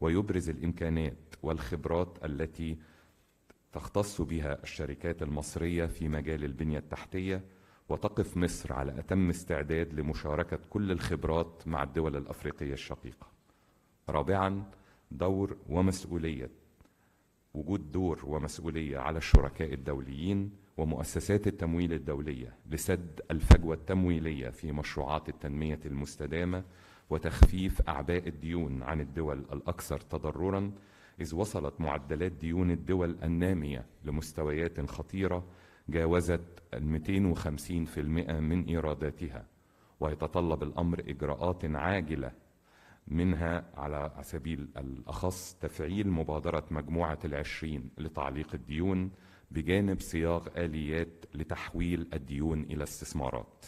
ويبرز الإمكانات والخبرات التي تختص بها الشركات المصرية في مجال البنية التحتية، وتقف مصر على أتم استعداد لمشاركة كل الخبرات مع الدول الأفريقية الشقيقة. رابعا، وجود دور ومسؤولية على الشركاء الدوليين ومؤسسات التمويل الدولية لسد الفجوة التمويلية في مشروعات التنمية المستدامة وتخفيف أعباء الديون عن الدول الأكثر تضررا، إذ وصلت معدلات ديون الدول النامية لمستويات خطيرة جاوزت 250% من إيراداتها، ويتطلب الأمر إجراءات عاجلة، منها على سبيل الأخص تفعيل مبادرة مجموعة ال20 لتعليق الديون، بجانب صياغ آليات لتحويل الديون إلى استثمارات.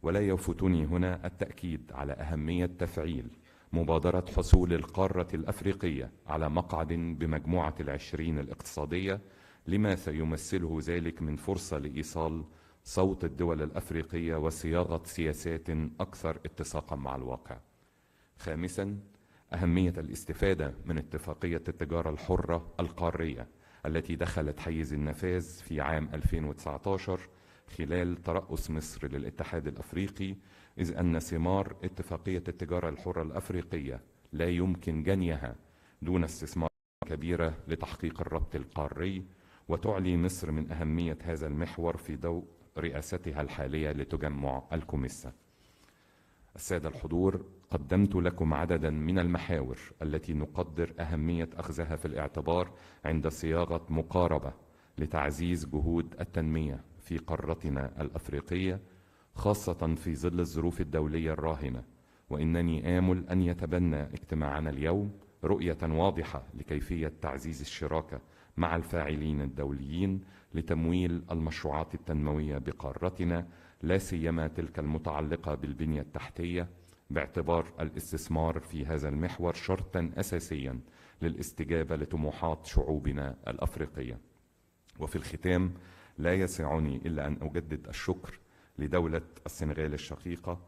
ولا يفوتني هنا التأكيد على أهمية تفعيل مبادرة حصول القارة الأفريقية على مقعد بمجموعة ال20 الاقتصادية، لما سيمثله ذلك من فرصة لإيصال صوت الدول الأفريقية وصياغة سياسات أكثر اتساقا مع الواقع. خامسا، أهمية الاستفادة من اتفاقية التجارة الحرة القارية التي دخلت حيز النفاذ في عام 2019 خلال ترأس مصر للاتحاد الأفريقي، إذ أن ثمار اتفاقية التجارة الحرة الأفريقية لا يمكن جنيها دون استثمار كبيرة لتحقيق الربط القاري، وتعلي مصر من أهمية هذا المحور في ضوء رئاستها الحالية لتجمع الكوميسا. السادة الحضور، قدمت لكم عددا من المحاور التي نقدر أهمية أخذها في الاعتبار عند صياغة مقاربة لتعزيز جهود التنمية في قارتنا الأفريقية، خاصة في ظل الظروف الدولية الراهنة. وإنني آمل أن يتبنى اجتماعنا اليوم رؤية واضحة لكيفية تعزيز الشراكة مع الفاعلين الدوليين لتمويل المشروعات التنموية بقارتنا، لا سيما تلك المتعلقة بالبنية التحتية، باعتبار الاستثمار في هذا المحور شرطا أساسيا للاستجابة لطموحات شعوبنا الأفريقية. وفي الختام، لا يسعني إلا أن أجدد الشكر لدولة السنغال الشقيقة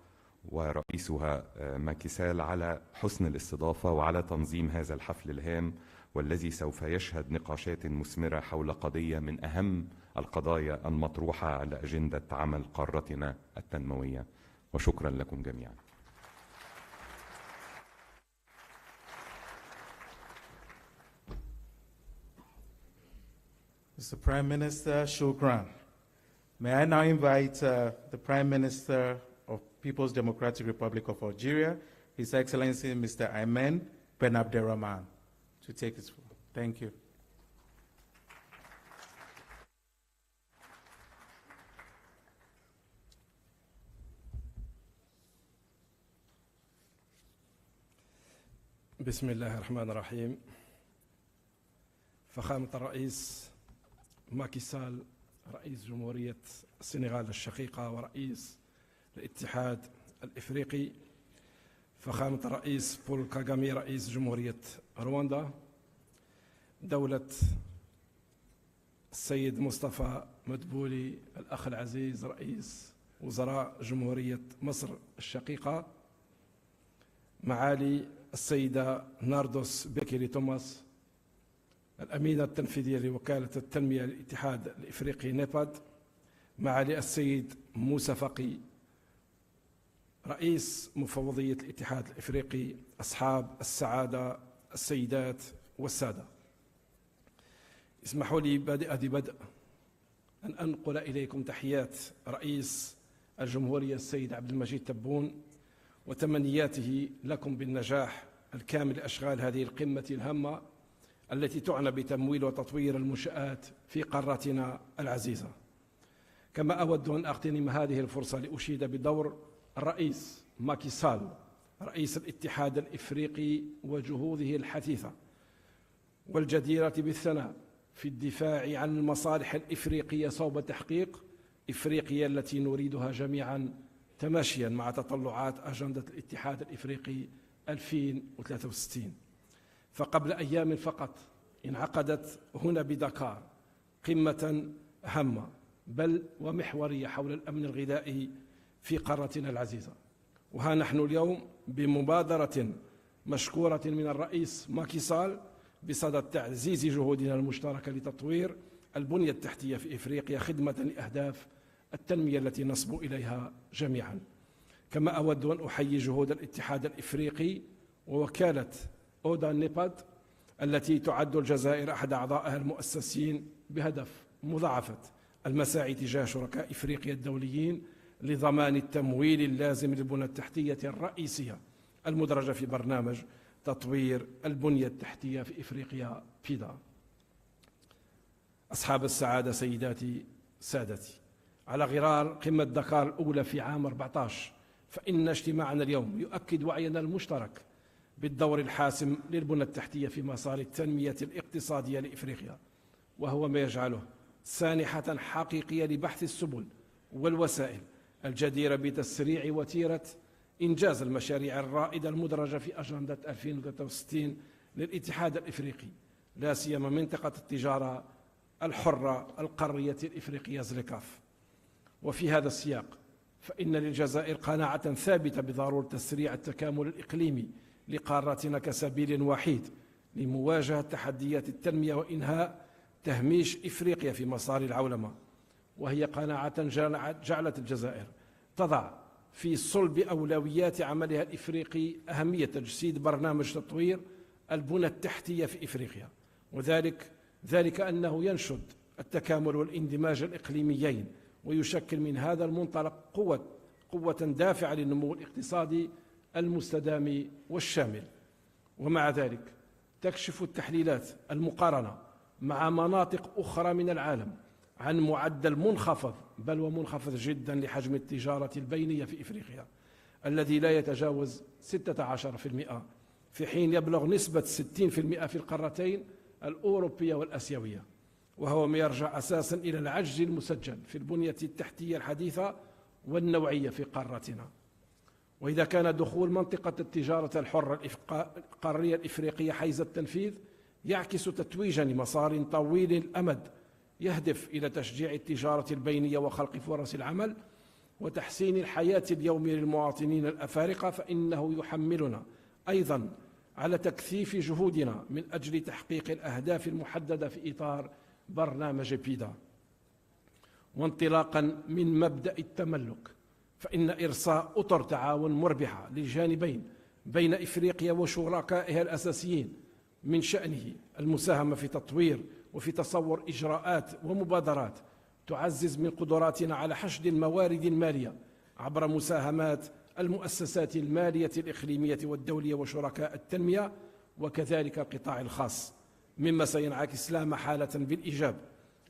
ورئيسها ماكي سال على حسن الاستضافة وعلى تنظيم هذا الحفل الهام، والذي سوف يشهد نقاشات مثمرة حول قضية من أهم القضايا المطروحة على أجندة عمل قارتنا التنموية. وشكرا لكم جميعا. Mr. Prime Minister, shukran. May I now invite the Prime Minister of People's Democratic Republic of Algeria, His Excellency Mr. Ayman Ben Abderrahman, to take his floor. Thank you. بسم الله الرحمن الرحيم. فخامة الرئيس ماكي سال رئيس جمهورية السنغال الشقيقة ورئيس الاتحاد الإفريقي، فخامة الرئيس بول كاغامي رئيس جمهورية رواندا، دولة السيد مصطفى مدبولي الأخ العزيز رئيس وزراء جمهورية مصر الشقيقة، معالي السيدة ناردوس بيكيلي توماس الأمين التنفيذي لوكالة التنمية للاتحاد الإفريقي نيباد، معالي السيد موسى فقي رئيس مفوضية الاتحاد الإفريقي، أصحاب السعادة السيدات والسادة، اسمحوا لي بدء أن أنقل إليكم تحيات رئيس الجمهورية السيد عبد المجيد تبون وتمنياته لكم بالنجاح الكامل لأشغال هذه القمة الهامة التي تعنى بتمويل وتطوير المنشآت في قارتنا العزيزة. كما أود أن أغتنم هذه الفرصة لأشيد بدور الرئيس ماكي سال رئيس الاتحاد الإفريقي وجهوده الحثيثة والجديرة بالثناء في الدفاع عن المصالح الإفريقية صوب تحقيق إفريقيا التي نريدها جميعا تماشيا مع تطلعات أجندة الاتحاد الإفريقي 2063. فقبل أيام فقط انعقدت هنا بدكار قمة هامة بل ومحورية حول الأمن الغذائي في قارتنا العزيزة، وها نحن اليوم بمبادرة مشكورة من الرئيس ماكي سال بصدد تعزيز جهودنا المشتركة لتطوير البنية التحتية في إفريقيا خدمة لأهداف التنمية التي نصبو إليها جميعا. كما أود أن أحيي جهود الاتحاد الإفريقي ووكالة أودا نيباد التي تعد الجزائر أحد أعضائها المؤسسين بهدف مضاعفة المساعي تجاه شركاء إفريقيا الدوليين لضمان التمويل اللازم للبنى التحتية الرئيسية المدرجة في برنامج تطوير البنية التحتية في إفريقيا بيدا. أصحاب السعادة سيداتي سادتي، على غرار قمة دكار الأولى في عام 14 فإن اجتماعنا اليوم يؤكد وعينا المشترك بالدور الحاسم للبنى التحتية في مسار التنمية الاقتصادية لإفريقيا، وهو ما يجعله سانحة حقيقية لبحث السبل والوسائل الجديرة بتسريع وتيرة إنجاز المشاريع الرائدة المدرجة في أجندة 2063 للاتحاد الإفريقي، لا سيما منطقة التجارة الحرة القارية الإفريقية زليكاف. وفي هذا السياق فإن للجزائر قناعة ثابتة بضرورة تسريع التكامل الإقليمي لقارتنا كسبيل وحيد لمواجهة تحديات التنمية وإنهاء تهميش إفريقيا في مسار العولمة، وهي قناعة جعلت الجزائر تضع في صلب أولويات عملها الإفريقي أهمية تجسيد برنامج تطوير البنى التحتية في إفريقيا، وذلك أنه ينشد التكامل والاندماج الإقليميين ويشكل من هذا المنطلق قوة دافعة للنمو الاقتصادي المستدام والشامل. ومع ذلك تكشف التحليلات المقارنة مع مناطق أخرى من العالم عن معدل منخفض بل ومنخفض جدا لحجم التجارة البينية في إفريقيا الذي لا يتجاوز 16%، في حين يبلغ نسبة 60% في القارتين الأوروبية والآسيوية، وهو ما يرجع أساسا إلى العجز المسجل في البنية التحتية الحديثة والنوعية في قارتنا. وإذا كان دخول منطقة التجارة الحرة القارية الإفريقية حيز التنفيذ يعكس تتويجا لمسار طويل الأمد يهدف إلى تشجيع التجارة البينية وخلق فرص العمل وتحسين الحياة اليومية للمواطنين الأفارقة، فإنه يحملنا أيضا على تكثيف جهودنا من أجل تحقيق الأهداف المحددة في إطار برنامج بيدا. وانطلاقا من مبدأ التملك فإن إرساء أطر تعاون مربحة للجانبين بين إفريقيا وشركائها الأساسيين من شأنه المساهمة في تطوير وفي تصور إجراءات ومبادرات تعزز من قدراتنا على حشد الموارد المالية عبر مساهمات المؤسسات المالية الإقليمية والدولية وشركاء التنمية وكذلك القطاع الخاص، مما سينعكس لا محالة بالإيجاب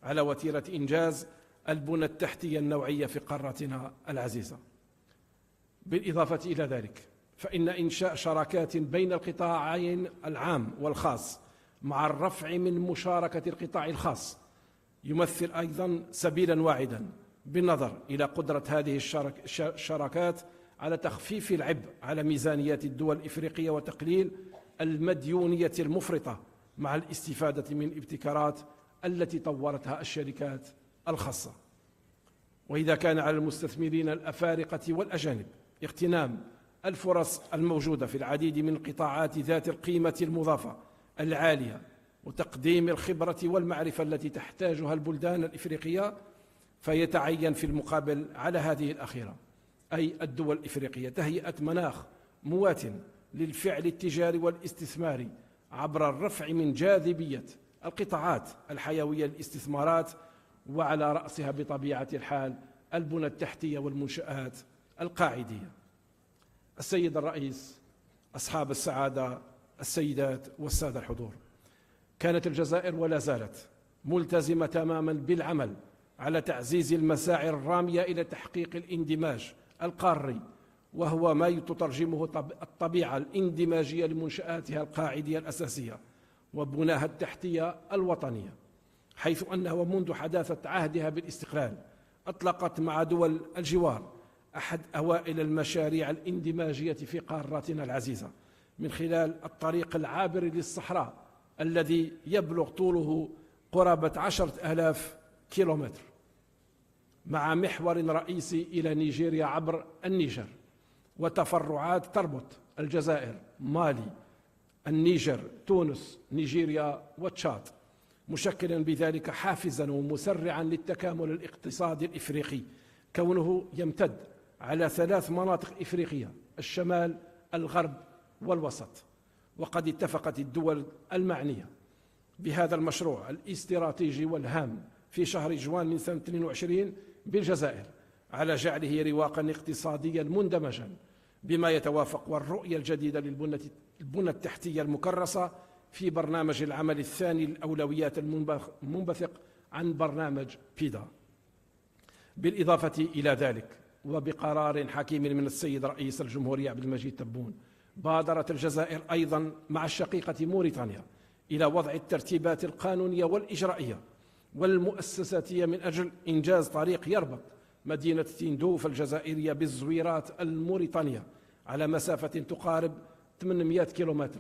على وتيرة إنجاز البنى التحتية النوعية في قارتنا العزيزة. بالإضافة إلى ذلك فإن إنشاء شراكات بين القطاعين العام والخاص مع الرفع من مشاركة القطاع الخاص يمثل أيضا سبيلا واعدا بالنظر إلى قدرة هذه الشراكات على تخفيف العبء على ميزانيات الدول الإفريقية وتقليل المديونية المفرطة مع الاستفادة من الابتكارات التي طورتها الشركات الخاصة. وإذا كان على المستثمرين الأفارقة والأجانب اغتنام الفرص الموجودة في العديد من القطاعات ذات القيمة المضافة العالية وتقديم الخبرة والمعرفة التي تحتاجها البلدان الإفريقية، فيتعين في المقابل على هذه الأخيرة أي الدول الإفريقية تهيئة مناخ مواتٍ للفعل التجاري والاستثماري عبر الرفع من جاذبية القطاعات الحيوية للاستثمارات، وعلى رأسها بطبيعة الحال البنى التحتية والمنشآت القاعدية. السيد الرئيس، أصحاب السعادة، السيدات والسادة الحضور، كانت الجزائر ولا زالت ملتزمة تماما بالعمل على تعزيز المساعي الرامية إلى تحقيق الاندماج القاري، وهو ما تترجمه الطبيعة الاندماجية لمنشآتها القاعدية الأساسية وبناها التحتية الوطنية، حيث أنه منذ حداثة عهدها بالاستقلال أطلقت مع دول الجوار أحد أوائل المشاريع الاندماجية في قارتنا العزيزة من خلال الطريق العابر للصحراء الذي يبلغ طوله قرابة 10,000 كيلومتر، مع محور رئيسي إلى نيجيريا عبر النيجر، وتفرعات تربط الجزائر، مالي، النيجر، تونس، نيجيريا وتشاد، مشكلا بذلك حافزا ومسرعا للتكامل الاقتصادي الإفريقي، كونه يمتد على 3 مناطق إفريقية: الشمال، الغرب والوسط. وقد اتفقت الدول المعنية بهذا المشروع الاستراتيجي والهام في شهر جوان من سنة 22 بالجزائر على جعله رواقا اقتصاديا مندمجا بما يتوافق والرؤية الجديدة للبنى التحتية المكرسة في برنامج العمل الثاني للأولويات المنبثق عن برنامج بيدا. بالإضافة إلى ذلك، وبقرار حكيم من السيد رئيس الجمهورية عبد المجيد تبون، بادرت الجزائر أيضا مع الشقيقة موريتانيا إلى وضع الترتيبات القانونية والإجرائية والمؤسساتية من أجل إنجاز طريق يربط مدينة تندوف الجزائرية بالزويرات الموريتانية على مسافة تقارب 800 كيلومتر،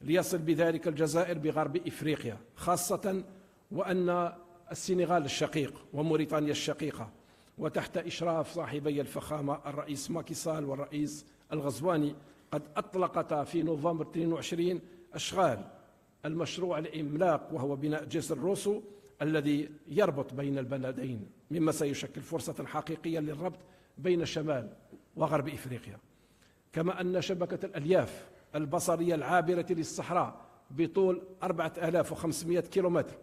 ليصل بذلك الجزائر بغرب إفريقيا، خاصة وأن السنغال الشقيق وموريتانيا الشقيقة وتحت إشراف صاحبي الفخامة الرئيس ماكي سال والرئيس الغزواني قد أطلقتا في نوفمبر 22 أشغال المشروع العملاق، وهو بناء جسر روسو الذي يربط بين البلدين، مما سيشكل فرصة حقيقية للربط بين شمال وغرب إفريقيا. كما أن شبكة الألياف البصرية العابرة للصحراء بطول 4500 كيلومتر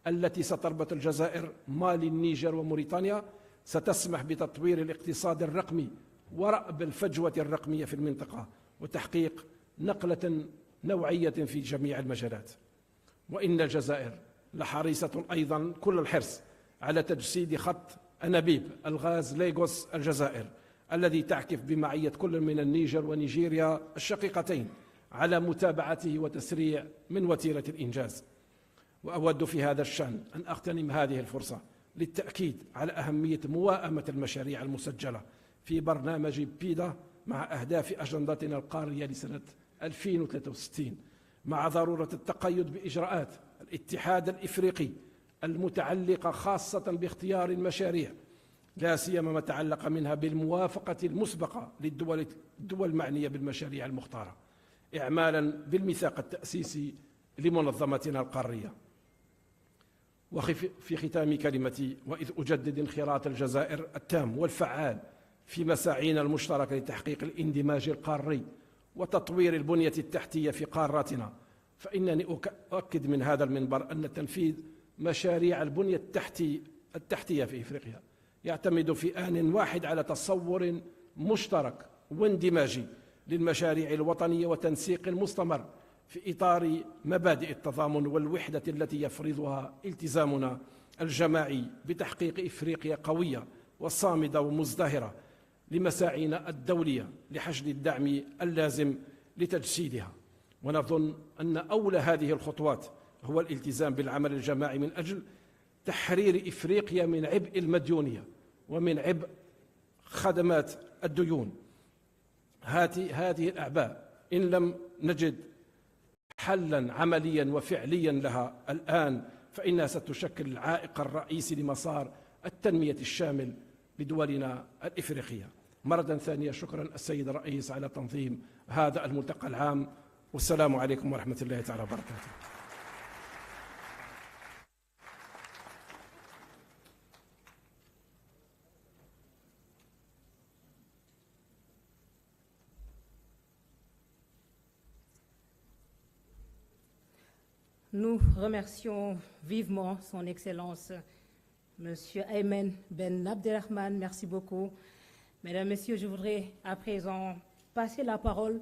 التي ستربط الجزائر، مالي، النيجر وموريتانيا ستسمح بتطوير الاقتصاد الرقمي ورأب الفجوة الرقمية في المنطقة وتحقيق نقلة نوعية في جميع المجالات. وإن الجزائر لحريصة أيضا كل الحرص على تجسيد خط أنابيب الغاز ليغوس الجزائر الذي تعكف بمعية كل من النيجر ونيجيريا الشقيقتين على متابعته وتسريع من وتيرة الإنجاز. وأود في هذا الشأن أن أغتنم هذه الفرصة للتأكيد على أهمية موائمة المشاريع المسجلة في برنامج بيدا مع أهداف أجندتنا القارية لسنة 2063، مع ضرورة التقيد بإجراءات الاتحاد الإفريقي المتعلقة خاصة باختيار المشاريع، لا سيما ما تعلق منها بالموافقة المسبقة للدول المعنية بالمشاريع المختارة، إعمالا بالميثاق التأسيسي لمنظمتنا القارية. وفي ختام كلمتي، وإذ أجدد انخراط الجزائر التام والفعال في مساعينا المشتركة لتحقيق الاندماج القاري وتطوير البنية التحتية في قاراتنا، فإنني أؤكد من هذا المنبر أن تنفيذ مشاريع البنية التحتية في إفريقيا يعتمد في آن واحد على تصور مشترك واندماجي للمشاريع الوطنية وتنسيق مستمر في إطار مبادئ التضامن والوحدة التي يفرضها التزامنا الجماعي بتحقيق إفريقيا قوية وصامدة ومزدهرة لمساعينا الدولية لحشد الدعم اللازم لتجسيدها. ونظن أن أولى هذه الخطوات هو الالتزام بالعمل الجماعي من أجل تحرير إفريقيا من عبء المديونية ومن عبء خدمات الديون. هذه الأعباء إن لم نجد حلا عمليا وفعليا لها الآن فإنها ستشكل العائق الرئيسي لمسار التنمية الشامل لدولنا الإفريقية. مرة ثانية شكرا السيد الرئيس على تنظيم هذا الملتقى العام، والسلام عليكم ورحمة الله تعالى وبركاته. nous remercions vivement son Excellence, Monsieur Ayman Ben Abdelrahman. Merci beaucoup. Mesdames, Messieurs, je voudrais à présent passer la parole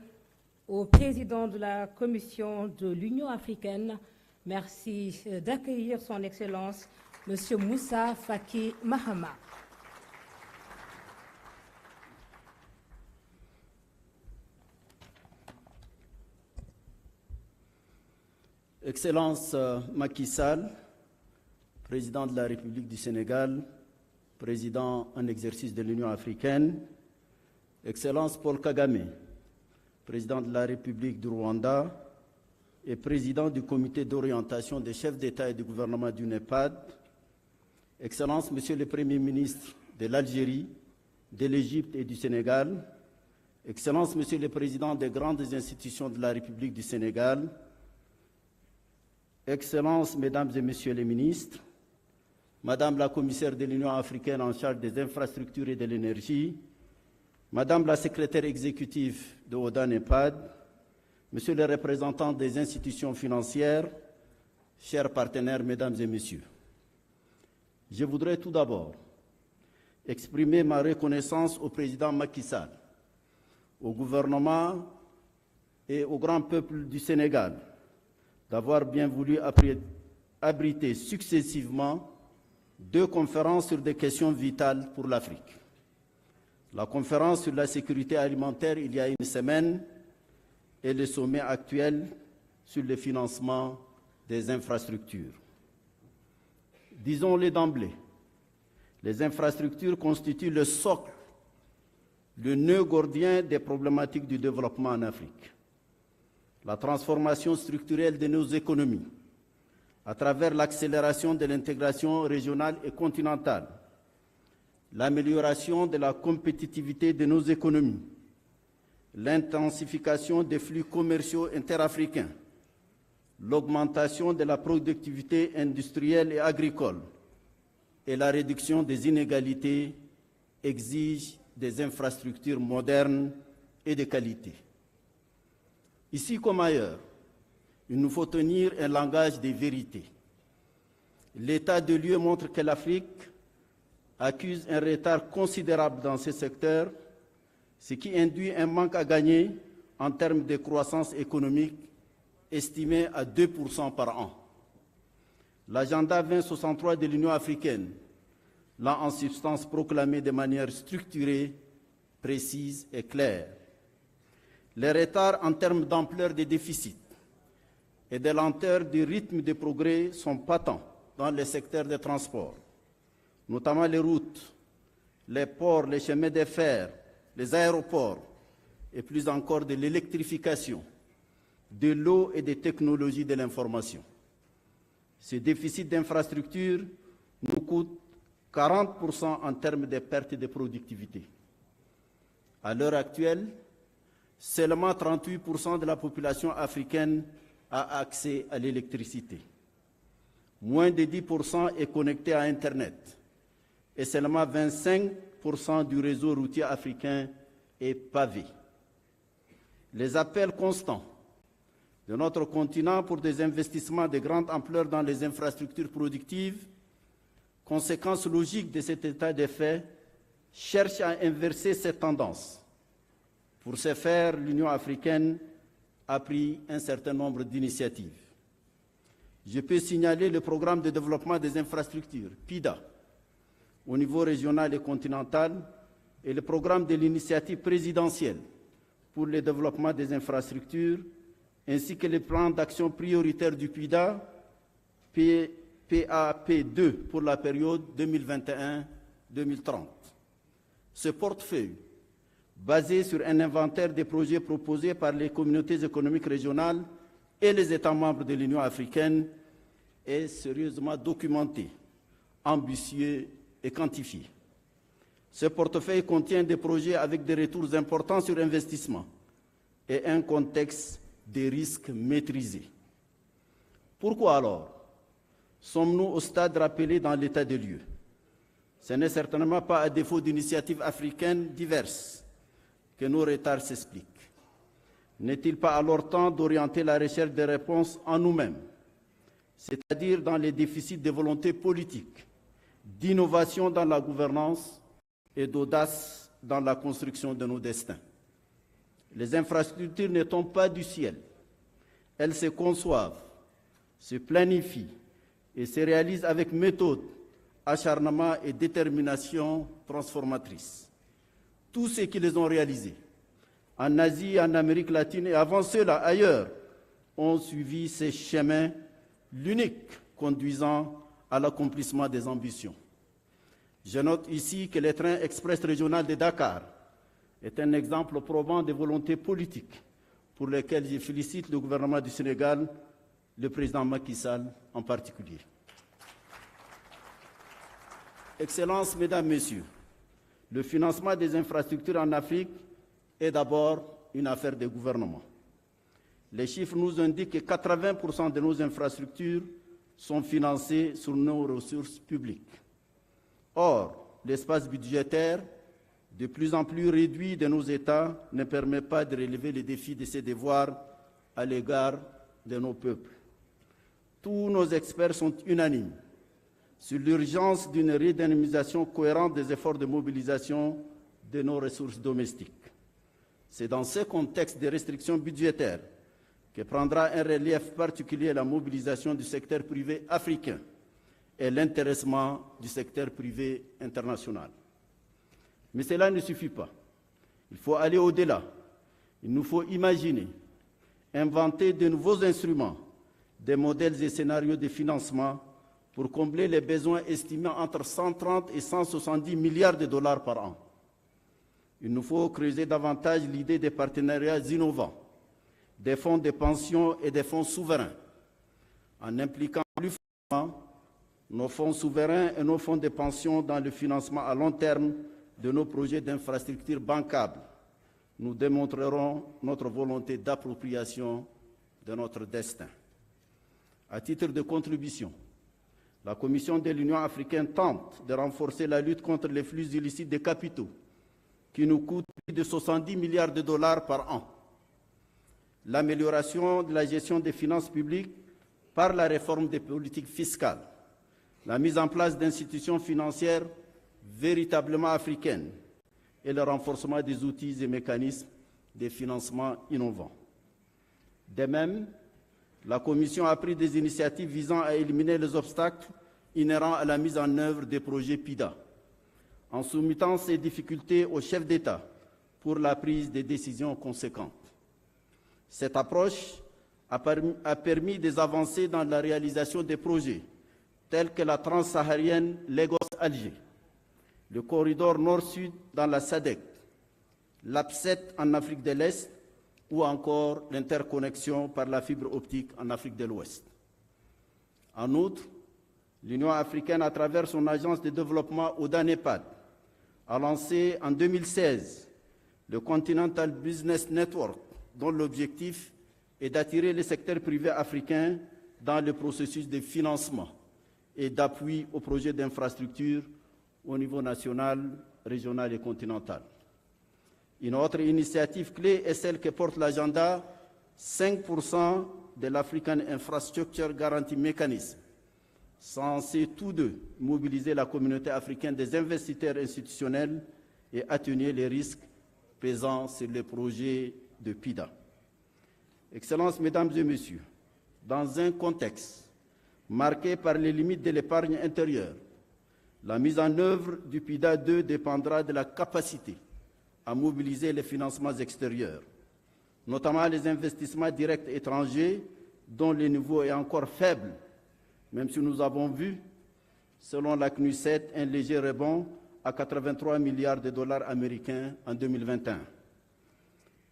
au président de la Commission de l'Union africaine. Merci d'accueillir son Excellence, Monsieur Moussa Faki Mahama. Excellence Macky Sall, président de la République du Sénégal, président en exercice de l'Union africaine, Excellence Paul Kagame, président de la République du Rwanda et président du comité d'orientation des chefs d'État et du gouvernement du NEPAD, Excellence Monsieur le Premier ministre de l'Algérie, de l'Égypte et du Sénégal, Excellence Monsieur le Président des grandes institutions de la République du Sénégal, Excellences, Mesdames et Messieurs les ministres, Madame la commissaire de l'Union africaine en charge des infrastructures et de l'énergie, Madame la secrétaire exécutive de ODA-NEPAD, Monsieur le représentant des institutions financières, chers partenaires, Mesdames et Messieurs, je voudrais tout d'abord exprimer ma reconnaissance au président Macky Sall, au gouvernement et au grand peuple du Sénégal d'avoir bien voulu abriter successivement 2 conférences sur des questions vitales pour l'Afrique. La conférence sur la sécurité alimentaire il y a une semaine et le sommet actuel sur le financement des infrastructures. Disons-le d'emblée, les infrastructures constituent le socle, le nœud gordien des problématiques du développement en Afrique. La transformation structurelle de nos économies, à travers l'accélération de l'intégration régionale et continentale, l'amélioration de la compétitivité de nos économies, l'intensification des flux commerciaux interafricains, l'augmentation de la productivité industrielle et agricole et la réduction des inégalités exigent des infrastructures modernes et de qualité. Ici comme ailleurs, il nous faut tenir un langage des vérités. L'état de lieu montre que l'Afrique accuse un retard considérable dans ce secteur, ce qui induit un manque à gagner en termes de croissance économique estimé à 2% par an. L'agenda 2063 de l'Union africaine l'a en substance proclamé de manière structurée, précise et claire. Les retards en termes d'ampleur des déficits et de lenteur du rythme de progrès sont patents dans les secteurs des transports, notamment les routes, les ports, les chemins de fer, les aéroports et plus encore de l'électrification, de l'eau et des technologies de l'information. Ce déficit d'infrastructures nous coûte 40% en termes de perte de productivité. À l'heure actuelle, seulement 38% de la population africaine a accès à l'électricité. Moins de 10% est connecté à Internet et seulement 25% du réseau routier africain est pavé. Les appels constants de notre continent pour des investissements de grande ampleur dans les infrastructures productives, conséquence logique de cet état de fait, cherchent à inverser cette tendance. Pour ce faire, l'Union africaine a pris un certain nombre d'initiatives. Je peux signaler le programme de développement des infrastructures, PIDA, au niveau régional et continental, et le programme de l'initiative présidentielle pour le développement des infrastructures, ainsi que les plans d'action prioritaires du PIDA, PAP2 pour la période 2021-2030. Ce portefeuille, basé sur un inventaire des projets proposés par les communautés économiques régionales et les États membres de l'Union africaine, est sérieusement documenté, ambitieux et quantifié. Ce portefeuille contient des projets avec des retours importants sur investissement et un contexte des risques maîtrisés. Pourquoi alors sommes-nous au stade rappelé dans l'état des lieux? Ce n'est certainement pas à défaut d'initiatives africaines diverses que nos retards s'expliquent. N'est-il pas alors temps d'orienter la recherche des réponses en nous-mêmes, c'est-à-dire dans les déficits de volonté politique, d'innovation dans la gouvernance et d'audace dans la construction de nos destins. Les infrastructures ne tombent pas du ciel. Elles se conçoivent, se planifient et se réalisent avec méthode, acharnement et détermination transformatrice. Tous ceux qui les ont réalisés, en Asie, en Amérique latine et avant cela ailleurs, ont suivi ces chemins, l'unique conduisant à l'accomplissement des ambitions. Je note ici que le train express régional de Dakar est un exemple probant de volonté politique pour lesquelles je félicite le gouvernement du Sénégal, le président Macky Sall en particulier. Excellences, Mesdames, Messieurs, le financement des infrastructures en Afrique est d'abord une affaire de gouvernement. Les chiffres nous indiquent que 80% de nos infrastructures sont financées sur nos ressources publiques. Or, l'espace budgétaire, de plus en plus réduit de nos États, ne permet pas de relever les défis de ces devoirs à l'égard de nos peuples. Tous nos experts sont unanimes sur l'urgence d'une redynamisation cohérente des efforts de mobilisation de nos ressources domestiques. C'est dans ce contexte de restrictions budgétaires que prendra un relief particulier la mobilisation du secteur privé africain et l'intéressement du secteur privé international. Mais cela ne suffit pas. Il faut aller au-delà. Il nous faut imaginer, inventer de nouveaux instruments, des modèles et scénarios de financement pour combler les besoins estimés entre 130 et 170 milliards de dollars par an. Il nous faut creuser davantage l'idée des partenariats innovants, des fonds de pension et des fonds souverains, en impliquant plus fortement nos fonds souverains et nos fonds de pension dans le financement à long terme de nos projets d'infrastructures bancables. Nous démontrerons notre volonté d'appropriation de notre destin. À titre de contribution, la Commission de l'Union africaine tente de renforcer la lutte contre les flux illicites de capitaux, qui nous coûtent plus de 70 milliards de dollars par an. L'amélioration de la gestion des finances publiques par la réforme des politiques fiscales, la mise en place d'institutions financières véritablement africaines et le renforcement des outils et mécanismes de financement innovants. De même, la Commission a pris des initiatives visant à éliminer les obstacles inhérents à la mise en œuvre des projets PIDA, en soumettant ces difficultés aux chefs d'État pour la prise de décisions conséquentes. Cette approche a permis des avancées dans la réalisation des projets tels que la transsaharienne Lagos-Alger, le corridor nord-sud dans la SADC, l'APSET en Afrique de l'Est ou encore l'interconnexion par la fibre optique en Afrique de l'Ouest. En outre, l'Union africaine, à travers son agence de développement ODA-NEPAD, a lancé en 2016 le Continental Business Network, dont l'objectif est d'attirer le secteur privé africain dans le processus de financement et d'appui aux projets d'infrastructure au niveau national, régional et continental. Une autre initiative clé est celle que porte l'agenda 5% de l'African Infrastructure Guarantee Mechanism, censé tous deux mobiliser la communauté africaine des investisseurs institutionnels et atténuer les risques pesant sur les projets de PIDA. Excellences, Mesdames et Messieurs, dans un contexte marqué par les limites de l'épargne intérieure, la mise en œuvre du PIDA 2 dépendra de la capacité à mobiliser les financements extérieurs, notamment les investissements directs étrangers dont le niveau est encore faible, même si nous avons vu, selon la CNUSET, un léger rebond à 83 milliards de dollars américains en 2021.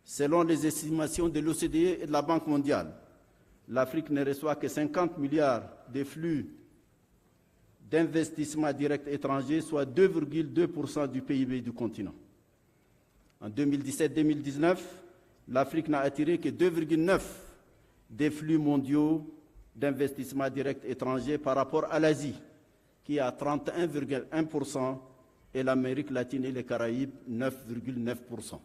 Selon les estimations de l'OCDE et de la Banque mondiale, l'Afrique ne reçoit que 50 milliards de flux d'investissements directs étrangers, soit 2,2% du PIB du continent. En 2017-2019, l'Afrique n'a attiré que 2,9% des flux mondiaux d'investissements directs étrangers par rapport à l'Asie, qui est à 31,1%, et l'Amérique latine et les Caraïbes, 9,9%.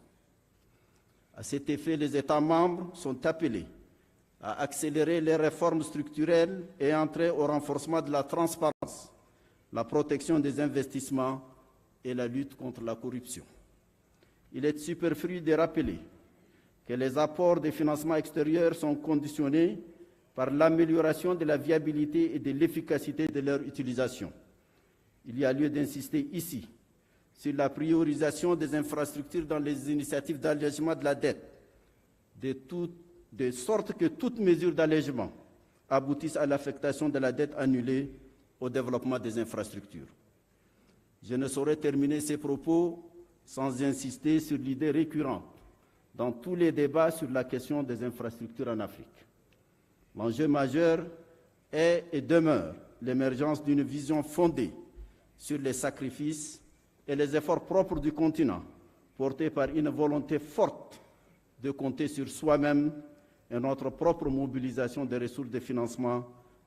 À cet effet, les États membres sont appelés à accélérer les réformes structurelles et entrer au renforcement de la transparence, la protection des investissements et la lutte contre la corruption. Il est superflu de rappeler que les apports des financements extérieurs sont conditionnés par l'amélioration de la viabilité et de l'efficacité de leur utilisation. Il y a lieu d'insister ici sur la priorisation des infrastructures dans les initiatives d'allègement de la dette, de sorte que toute mesure d'allègement aboutisse à l'affectation de la dette annulée au développement des infrastructures. Je ne saurais terminer ces propos sans insister sur l'idée récurrente dans tous les débats sur la question des infrastructures en Afrique. L'enjeu majeur est et demeure l'émergence d'une vision fondée sur les sacrifices et les efforts propres du continent, portés par une volonté forte de compter sur soi-même et notre propre mobilisation des ressources de financement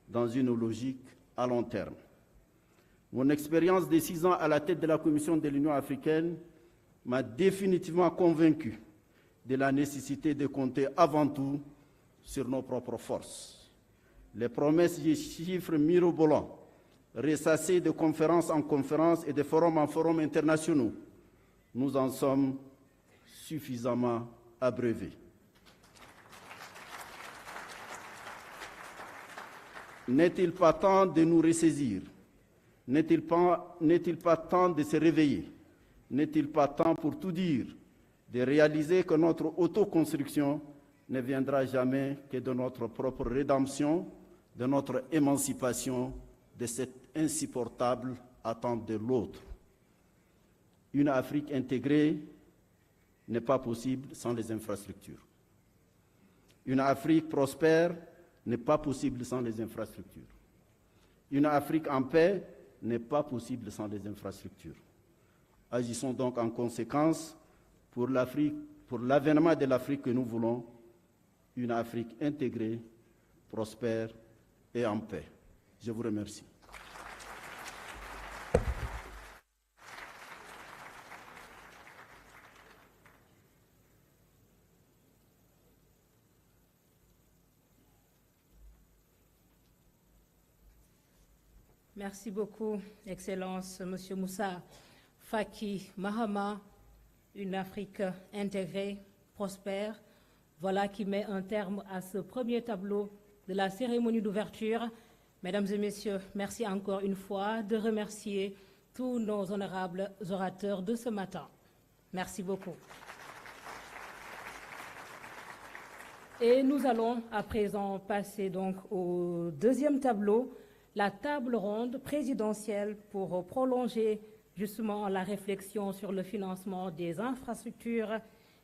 dans une logique à long terme. Mon expérience de 6 ans à la tête de la Commission de l'Union africaine m'a définitivement convaincu de la nécessité de compter avant tout sur nos propres forces. Les promesses et chiffres mirobolants, ressassés de conférence en conférence et de forum en forum internationaux, nous en sommes suffisamment abreuvés. N'est-il pas temps de nous ressaisir? N'est-il pas temps de se réveiller? N'est-il pas temps, pour tout dire, de réaliser que notre autoconstruction ne viendra jamais que de notre propre rédemption, de notre émancipation, de cette insupportable attente de l'autre? Une Afrique intégrée n'est pas possible sans les infrastructures. Une Afrique prospère n'est pas possible sans les infrastructures. Une Afrique en paix n'est pas possible sans les infrastructures. Agissons donc en conséquence pour l'Afrique, pour l'avènement de l'Afrique que nous voulons, une Afrique intégrée, prospère et en paix. Je vous remercie. Merci beaucoup, Excellence, Monsieur Moussa Faki Mahama, une Afrique intégrée, prospère. Voilà qui met un terme à ce premier tableau de la cérémonie d'ouverture. Mesdames et messieurs, merci encore une fois de remercier tous nos honorables orateurs de ce matin. Merci beaucoup. Et nous allons à présent passer donc au deuxième tableau, la table ronde présidentielle pour prolonger justement la réflexion sur le financement des infrastructures.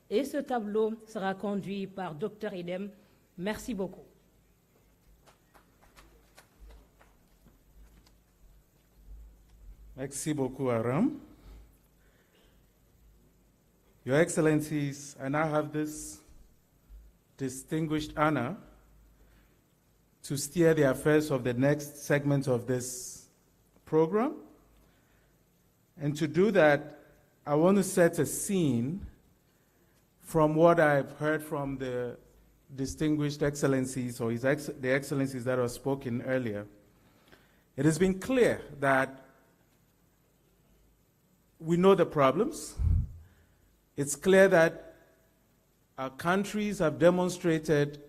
Et ce tableau sera conduit par Dr Idem. Merci beaucoup. Merci beaucoup, Aram. Your Excellencies, I now have this distinguished honor to steer the affairs of the next segment of this program. And to do that, I want to set a scene from what I've heard from the distinguished excellencies or the excellencies that were spoken earlier. It has been clear that we know the problems. It's clear that our countries have demonstrated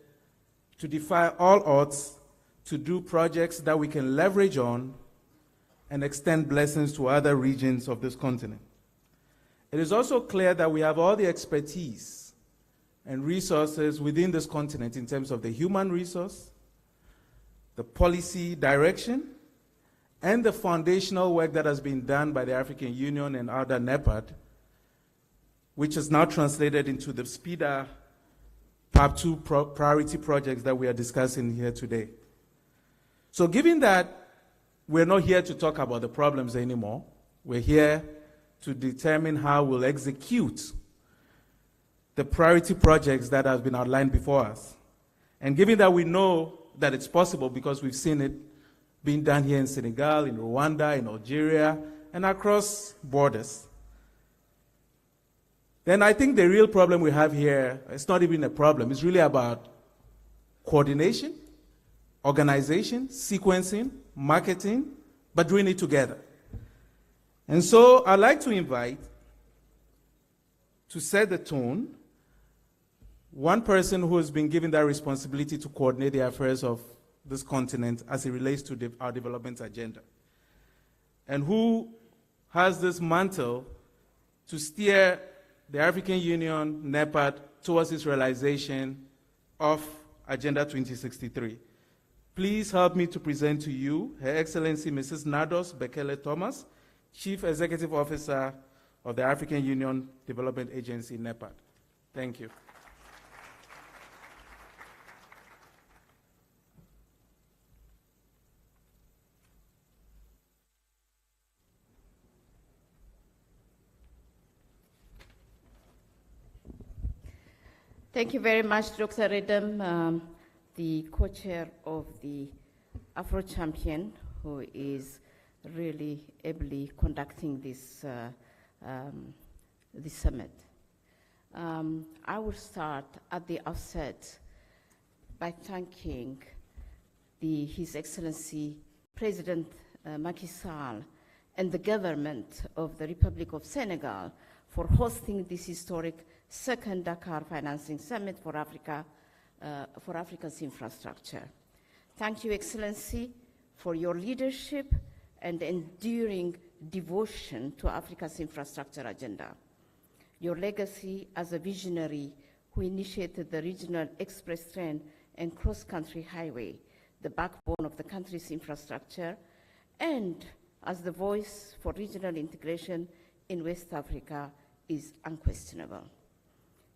to defy all odds to do projects that we can leverage on and extend blessings to other regions of this continent. It is also clear that we have all the expertise and resources within this continent in terms of the human resource, the policy direction, and the foundational work that has been done by the African Union and other NEPAD, which is now translated into the SPIDA PAP 2 priority projects that we are discussing here today. So given that we're not here to talk about the problems anymore, we're here to determine how we'll execute the priority projects that have been outlined before us. And given that we know that it's possible because we've seen it being done here in Senegal, in Rwanda, in Algeria, and across borders, then I think the real problem we have here, it's not even a problem, it's really about coordination, organization, sequencing, marketing, but doing it together. And so I'd like to invite, to set the tone, one person who has been given that responsibility to coordinate the affairs of this continent as it relates to our development agenda, and who has this mantle to steer the African Union, NEPAD, towards its realization of Agenda 2063. Please help me to present to you Her Excellency Mrs. Nados Bekele Thomas, Chief Executive Officer of the African Union Development Agency, NEPAD. Thank you. Thank you very much, Dr. Redem, the co-chair of the Afro Champion, who is really ably conducting this, this summit. I will start at the outset by thanking His Excellency President Macky Sall and the government of the Republic of Senegal for hosting this historic second Dakar Financing Summit for Africa, for Africa's infrastructure. Thank you, Excellency, for your leadership and enduring devotion to Africa's infrastructure agenda. Your legacy as a visionary who initiated the regional express train and cross-country highway, the backbone of the country's infrastructure, and as the voice for regional integration in West Africa is unquestionable.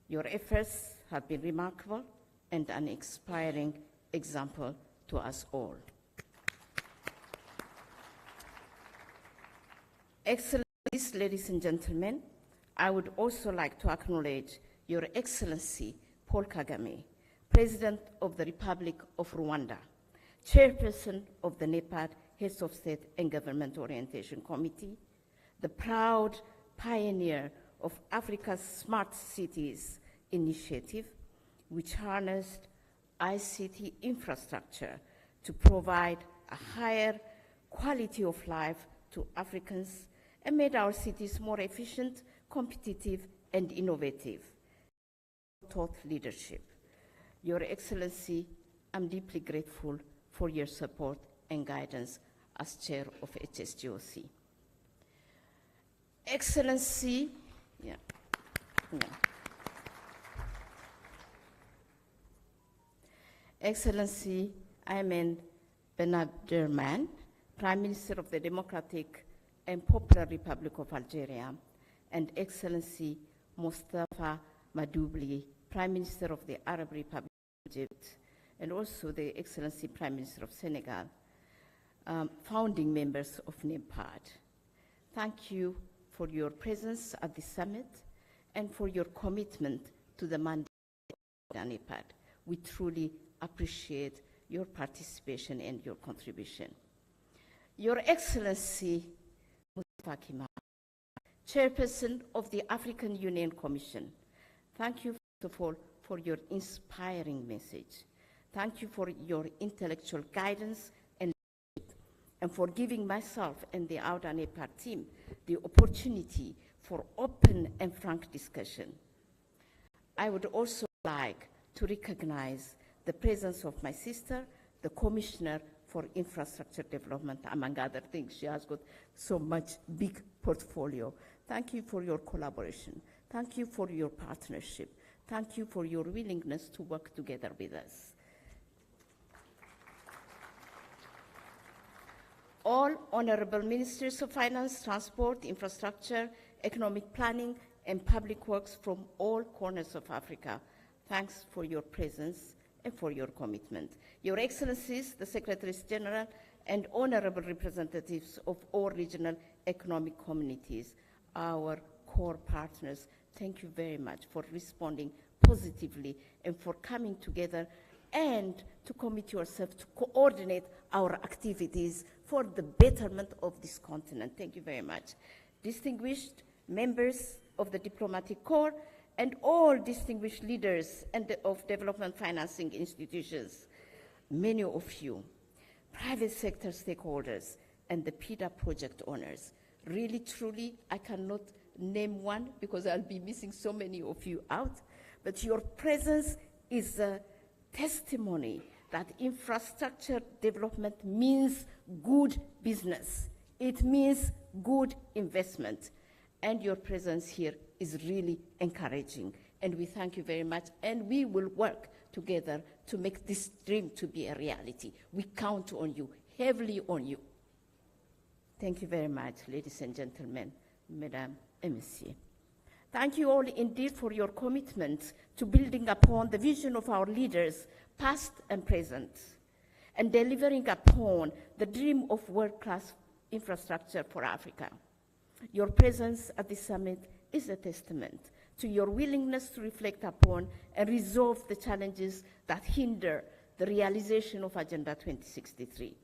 Your efforts have been remarkable and an inspiring example to us all. Excellencies, ladies and gentlemen, I would also like to acknowledge Your Excellency Paul Kagame, President of the Republic of Rwanda, Chairperson of the NEPAD Heads of State and Government Orientation Committee, the proud pioneer of Africa's Smart Cities initiative, which harnessed ICT infrastructure to provide a higher quality of life to Africans and made our cities more efficient, competitive, and innovative. Thought leadership. Your Excellency, I'm deeply grateful for your support and guidance as chair of HSGOC. Excellency, Excellency Ayman Ben Abderrahman, Prime Minister of the Democratic and Popular Republic of Algeria, and Excellency Mustafa Madoubli, Prime Minister of the Arab Republic of Egypt, and also the Excellency Prime Minister of Senegal, founding members of NEPAD. Thank you for your presence at the summit and for your commitment to the mandate of NEPAD. We truly appreciate your participation and your contribution. Your Excellency Mustafa Kemal, Chairperson of the African Union Commission, thank you first of all for your inspiring message. Thank you for your intellectual guidance and for giving myself and the Outer NEPAD team the opportunity for open and frank discussion. I would also like to recognize the presence of my sister, the Commissioner for Infrastructure Development, among other things. She has got so much big portfolio. Thank you for your collaboration. Thank you for your partnership. Thank you for your willingness to work together with us. All honorable ministers of finance, transport, infrastructure, economic planning, and public works from all corners of Africa, thanks for your presence and for your commitment. Your Excellencies, the Secretaries General, and honorable representatives of all regional economic communities, our core partners, thank you very much for responding positively and for coming together and to commit yourself to coordinate our activities for the betterment of this continent. Thank you very much. Distinguished members of the Diplomatic Corps and all distinguished leaders of development financing institutions, many of you, private sector stakeholders, and the PIDA project owners. Really, truly, I cannot name one because I'll be missing so many of you out, but your presence is a testimony that infrastructure development means good business. It means good investment. And your presence here is really encouraging. And we thank you very much. And we will work together to make this dream to be a reality. We count on you, heavily on you. Thank you very much, ladies and gentlemen, Mesdames et Messieurs. Thank you all indeed for your commitment to building upon the vision of our leaders, past and present, and delivering upon the dream of world-class infrastructure for Africa. Your presence at this summit is a testament to your willingness to reflect upon and resolve the challenges that hinder the realization of Agenda 2063.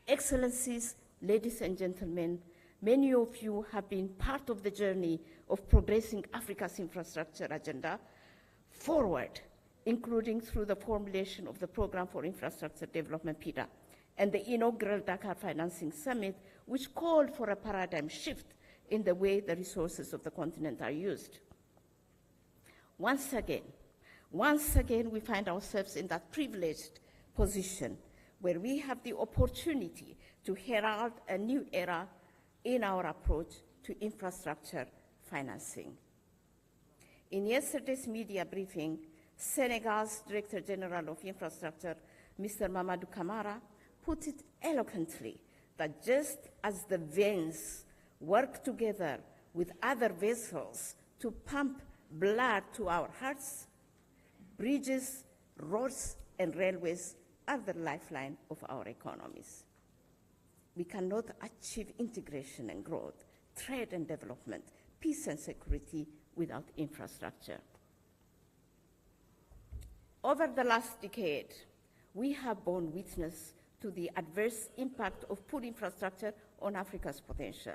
Excellencies, ladies and gentlemen, many of you have been part of the journey of progressing Africa's infrastructure agenda forward, including through the formulation of the Program for Infrastructure Development, PIDA, and the inaugural Dakar Financing Summit, which called for a paradigm shift in the way the resources of the continent are used. Once again, we find ourselves in that privileged position where we have the opportunity to herald a new era in our approach to infrastructure financing. In yesterday's media briefing, Senegal's Director General of Infrastructure, Mr. Mamadou Camara, put it eloquently that just as the veins work together with other vessels to pump blood to our hearts, bridges, roads, and railways are the lifeline of our economies. We cannot achieve integration and growth, trade and development, peace and security without infrastructure. Over the last decade, we have borne witness to the adverse impact of poor infrastructure on Africa's potential.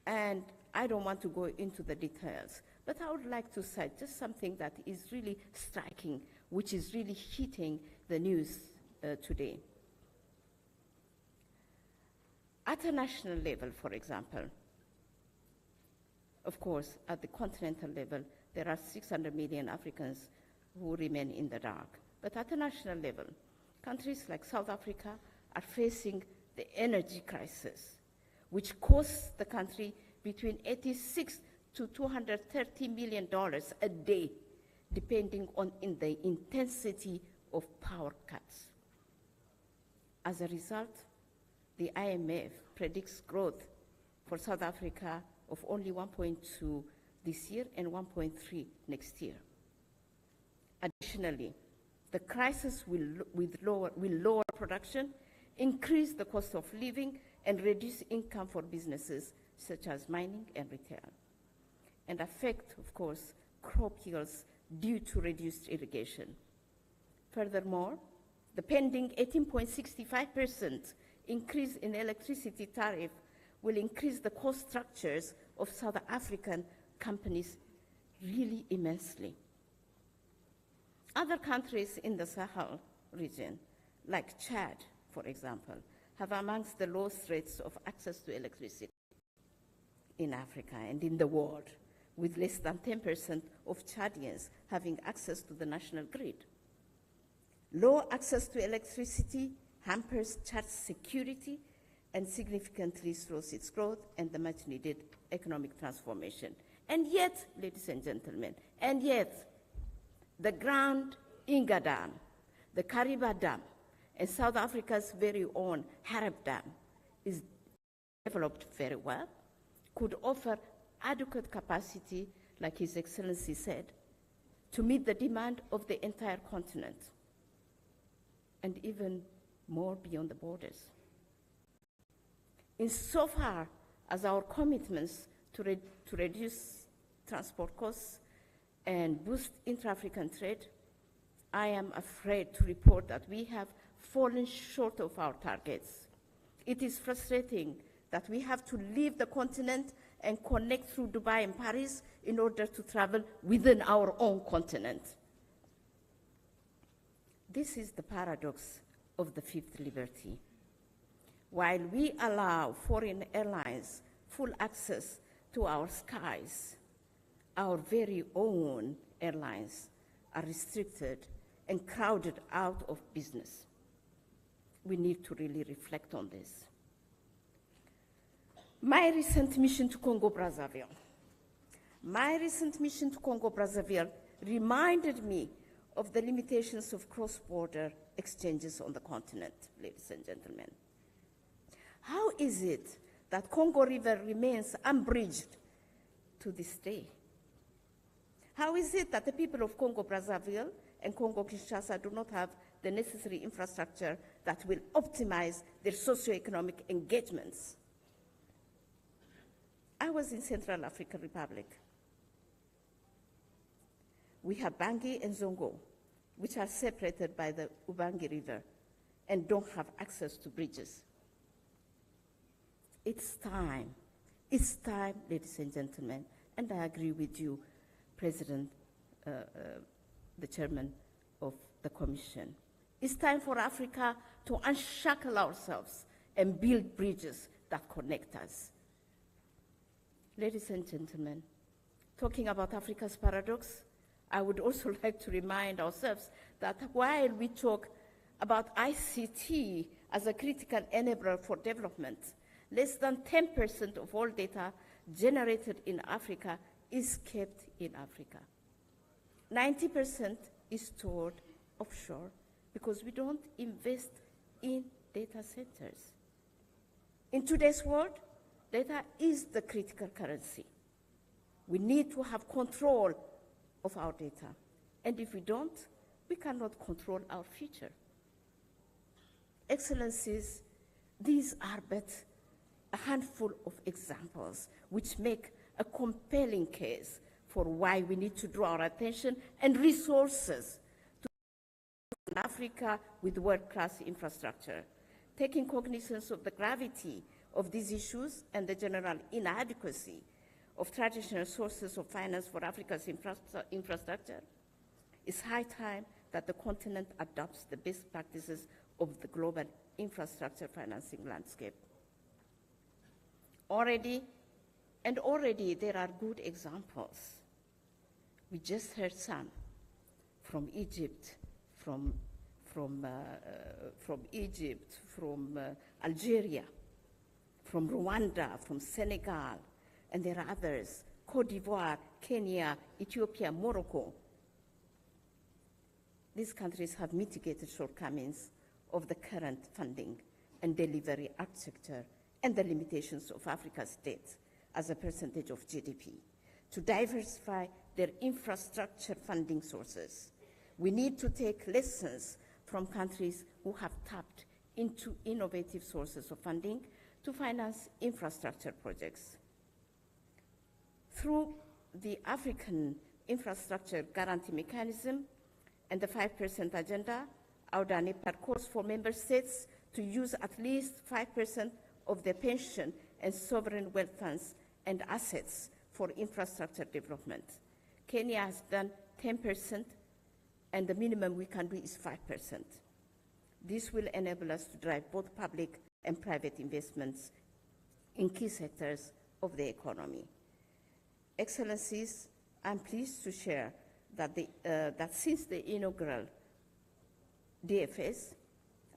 And I don't want to go into the details, but I would like to cite just something that is really striking, which is really hitting the news today. At a national level, for example, of course, at the continental level, there are 600 million Africans who remain in the dark. But at a national level, countries like South Africa are facing the energy crisis, which costs the country between $86 to $230 million a day, depending on the intensity of power cuts. As a result, the IMF predicts growth for South Africa of only 1.2 this year and 1.3 next year. Additionally, the crisis will lower production, increase the cost of living, and reduce income for businesses such as mining and retail, and affect, of course, crop yields due to reduced irrigation. Furthermore, the pending 18.65% increase in electricity tariff will increase the cost structures of South African companies really immensely. Other countries in the Sahel region, like Chad, for example, have amongst the lowest rates of access to electricity in Africa and in the world, with less than 10% of Chadians having access to the national grid. Low access to electricity hampers Chad's security and significantly slows its growth and the much-needed economic transformation. And yet, ladies and gentlemen, and yet, the Grand Inga Dam, the Kariba Dam, and South Africa's very own Harab Dam is developed very well, could offer adequate capacity, like His Excellency said, to meet the demand of the entire continent, and even more beyond the borders. Insofar as our commitments to reduce transport costs and boost intra-African trade, I am afraid to report that we have fallen short of our targets. It is frustrating that we have to leave the continent and connect through Dubai and Paris in order to travel within our own continent. This is the paradox of the fifth liberty. While we allow foreign airlines full access to our skies, our very own airlines are restricted and crowded out of business. We need to really reflect on this. My recent mission to Congo-Brazzaville reminded me of the limitations of cross-border exchanges on the continent, ladies and gentlemen. How is it that Congo River remains unbridged to this day? How is it that the people of Congo-Brazzaville and Congo-Kinshasa do not have the necessary infrastructure that will optimize their socioeconomic engagements? I was in Central African Republic. We have Bangui and Zongo, which are separated by the Ubangi River and don't have access to bridges. It's time, ladies and gentlemen, and I agree with you, President, the Chairman of the Commission. It's time for Africa to unshackle ourselves and build bridges that connect us. Ladies and gentlemen, talking about Africa's paradox, I would also like to remind ourselves that while we talk about ICT as a critical enabler for development, less than 10% of all data generated in Africa is kept in Africa. 90% is stored offshore because we don't invest in data centers. In today's world, data is the critical currency. We need to have control of our data. And if we don't, we cannot control our future. Excellencies, these are but a handful of examples which make a compelling case for why we need to draw our attention and resources to Africa with world-class infrastructure. Taking cognizance of the gravity of these issues and the general inadequacy of traditional sources of finance for Africa's infrastructure, it's high time that the continent adopts the best practices of the global infrastructure financing landscape. Already there are good examples. We just heard some from Egypt, from Algeria, from Rwanda, from Senegal, and there are others, Cote d'Ivoire, Kenya, Ethiopia, Morocco. These countries have mitigated shortcomings of the current funding and delivery architecture and the limitations of Africa's debt as a percentage of GDP to diversify their infrastructure funding sources. We need to take lessons from countries who have tapped into innovative sources of funding to finance infrastructure projects. Through the African Infrastructure Guarantee Mechanism and the 5% Agenda, our NEPAD calls for member states to use at least 5% of their pension and sovereign wealth funds and assets for infrastructure development. Kenya has done 10%, and the minimum we can do is 5%. This will enable us to drive both public and private investments in key sectors of the economy. Excellencies, I'm pleased to share that, that since the inaugural DFS,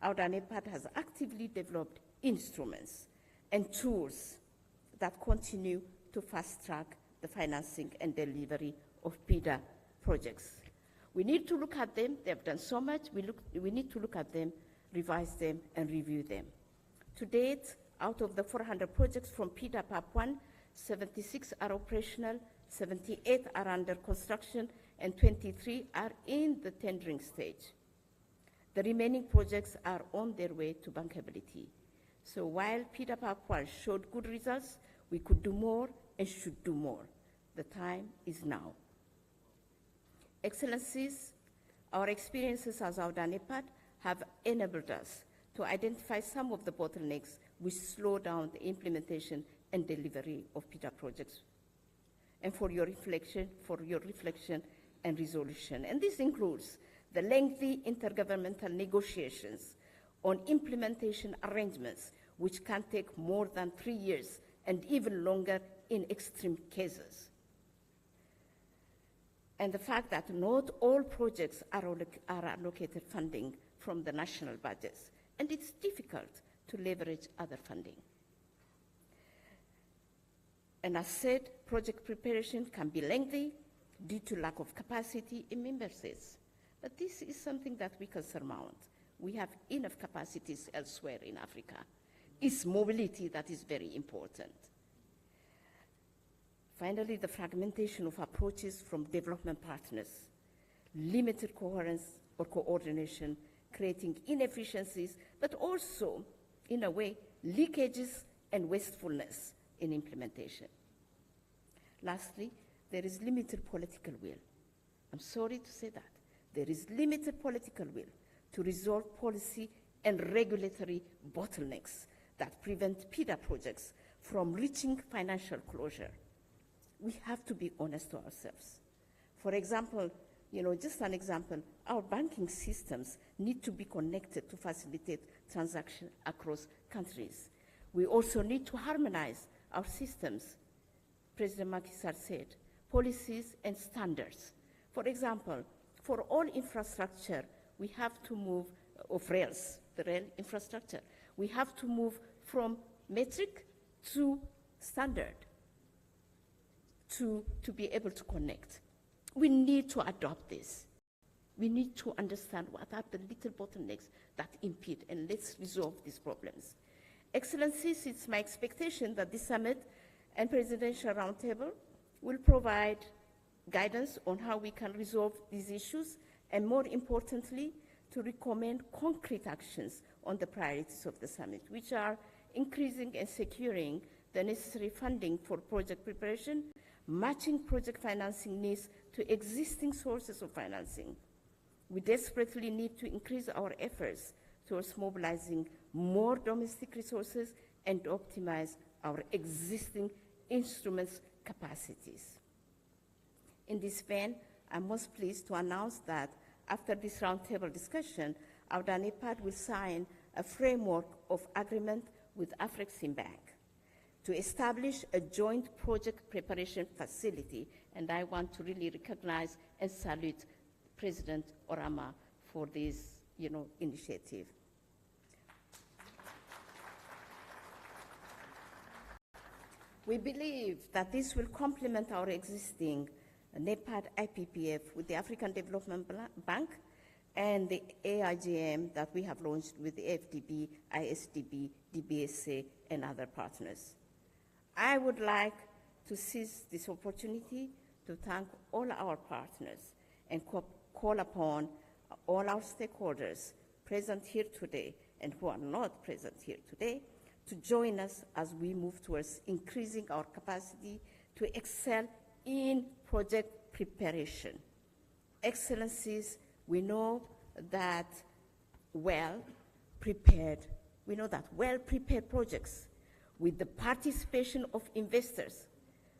our NEPAD has actively developed instruments and tools that continue to fast-track the financing and delivery of PIDA projects. We need to look at them. They've done so much. We need to look at them, revise them, and review them. To date, out of the 400 projects from PIDA PAP 1, 76 are operational, 78 are under construction, and 23 are in the tendering stage. The remaining projects are on their way to bankability. So while PIDA PAP 1 showed good results, we could do more and should do more. The time is now. Excellencies, our experiences as our NEPAD have enabled us to identify some of the bottlenecks which slow down the implementation and delivery of PIDA projects, and for your reflection and resolution. And this includes the lengthy intergovernmental negotiations on implementation arrangements, which can take more than 3 years and even longer in extreme cases. And the fact that not all projects are allocated funding from the national budgets, and it's difficult to leverage other funding. And as said, project preparation can be lengthy due to lack of capacity in member states. But this is something that we can surmount. We have enough capacities elsewhere in Africa. It's mobility that is very important. Finally, the fragmentation of approaches from development partners, limited coherence or coordination, creating inefficiencies, but also, in a way, leakages and wastefulness in implementation. Lastly, there is limited political will. I'm sorry to say that. There is limited political will to resolve policy and regulatory bottlenecks that prevent PIDA projects from reaching financial closure. We have to be honest to ourselves. For example, just an example, our banking systems need to be connected to facilitate transactions across countries. We also need to harmonize our systems. President Macky Sall said, policies and standards. For example, for all infrastructure, we have to move of rails, the rail infrastructure. We have to move from metric to standard to be able to connect. We need to adopt this. We need to understand what are the little bottlenecks that impede, and let's resolve these problems. Excellencies, it's my expectation that this summit and presidential roundtable will provide guidance on how we can resolve these issues, and more importantly, to recommend concrete actions on the priorities of the summit, which are increasing and securing the necessary funding for project preparation, matching project financing needs to existing sources of financing. We desperately need to increase our efforts towards mobilizing more domestic resources and optimize our existing instruments' capacities. In this vein, I'm most pleased to announce that after this roundtable discussion, NEPAD will sign a framework of agreement with Afreximbank to establish a joint project preparation facility, and I want to really recognize and salute President Orama for this, initiative. We believe that this will complement our existing NEPAD IPPF with the African Development Bank and the AIGM that we have launched with the FDB, ISDB, DBSA, and other partners. I would like to seize this opportunity to thank all our partners and call upon all our stakeholders present here today and who are not present here today to join us as we move towards increasing our capacity to excel in project preparation. Excellencies, we know that well-prepared projects with the participation of investors,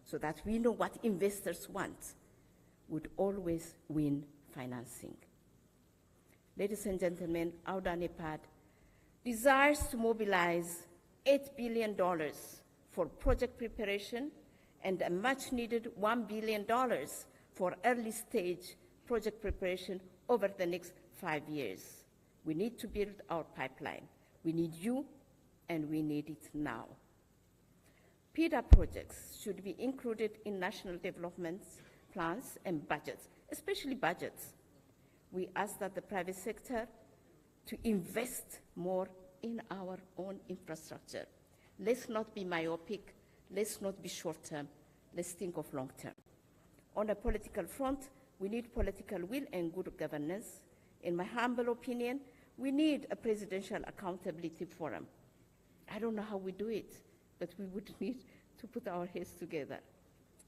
so that we know what investors want, would always win financing. Ladies and gentlemen, NEPAD desires to mobilize $8 billion for project preparation and a much-needed $1 billion for early-stage project preparation over the next 5 years. We need to build our pipeline. We need you, and we need it now. PIDA projects should be included in national development plans and budgets, especially budgets. We ask that the private sector to invest more in our own infrastructure. Let's not be myopic. Let's not be short-term. Let's think of long-term. On a political front, we need political will and good governance. In my humble opinion, we need a presidential accountability forum. I don't know how we do it, but we would need to put our heads together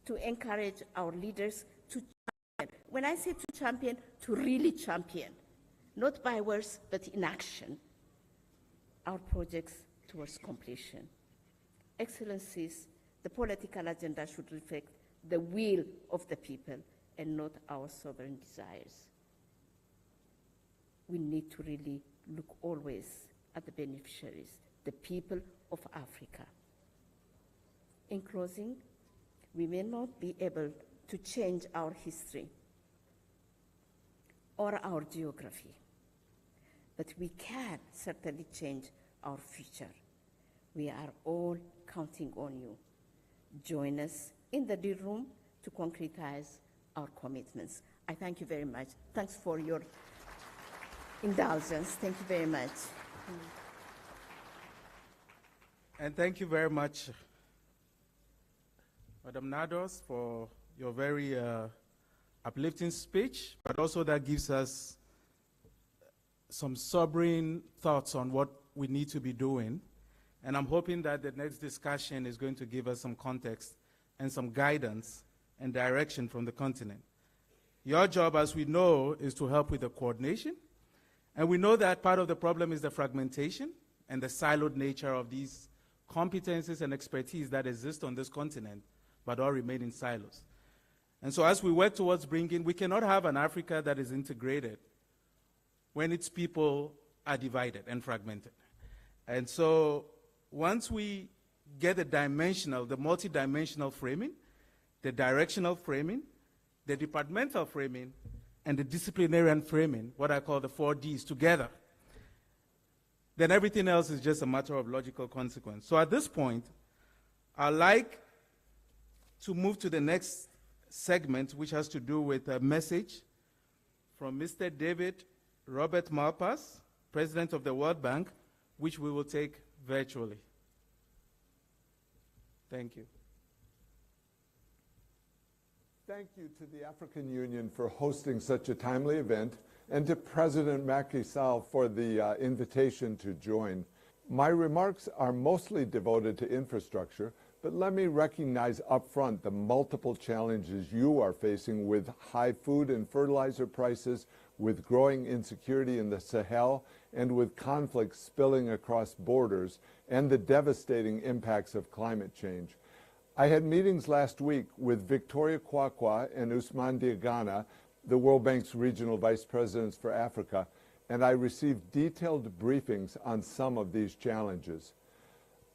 to encourage our leaders to champion. When I say to champion, to really champion, not by words, but in action, our projects to towards completion. Excellencies, the political agenda should reflect the will of the people and not our sovereign desires. We need to really look always at the beneficiaries, the people of Africa. In closing, we may not be able to change our history or our geography, but we can certainly change our future. We are all counting on you. Join us in the deal room to concretize our commitments. I thank you very much. Thanks for your indulgence. Thank you very much. And thank you very much, Madam Nados, for your very uplifting speech, but also that gives us some sobering thoughts on what we need to be doing. And I'm hoping that the next discussion is going to give us some context and some guidance and direction from the continent. Your job, as we know, is to help with the coordination. And we know that part of the problem is the fragmentation and the siloed nature of these competencies and expertise that exist on this continent, but all remain in silos. And so as we work towards we cannot have an Africa that is integrated when its people are divided and fragmented. And so once we get the multidimensional framing, the directional framing, the departmental framing, and the disciplinarian framing, what I call the 4Ds, together, then everything else is just a matter of logical consequence. So at this point, I'd like to move to the next segment, which has to do with a message from Mr. David Robert Malpass, President of the World Bank, which we will take virtually. Thank you. Thank you to the African Union for hosting such a timely event, and to President Macky Sall for the invitation to join. My remarks are mostly devoted to infrastructure, but let me recognize upfront the multiple challenges you are facing with high food and fertilizer prices, with growing insecurity in the Sahel, and with conflicts spilling across borders, and the devastating impacts of climate change. I had meetings last week with Victoria Kwakwa and Ousmane Diagana, the World Bank's regional vice presidents for Africa, and I received detailed briefings on some of these challenges.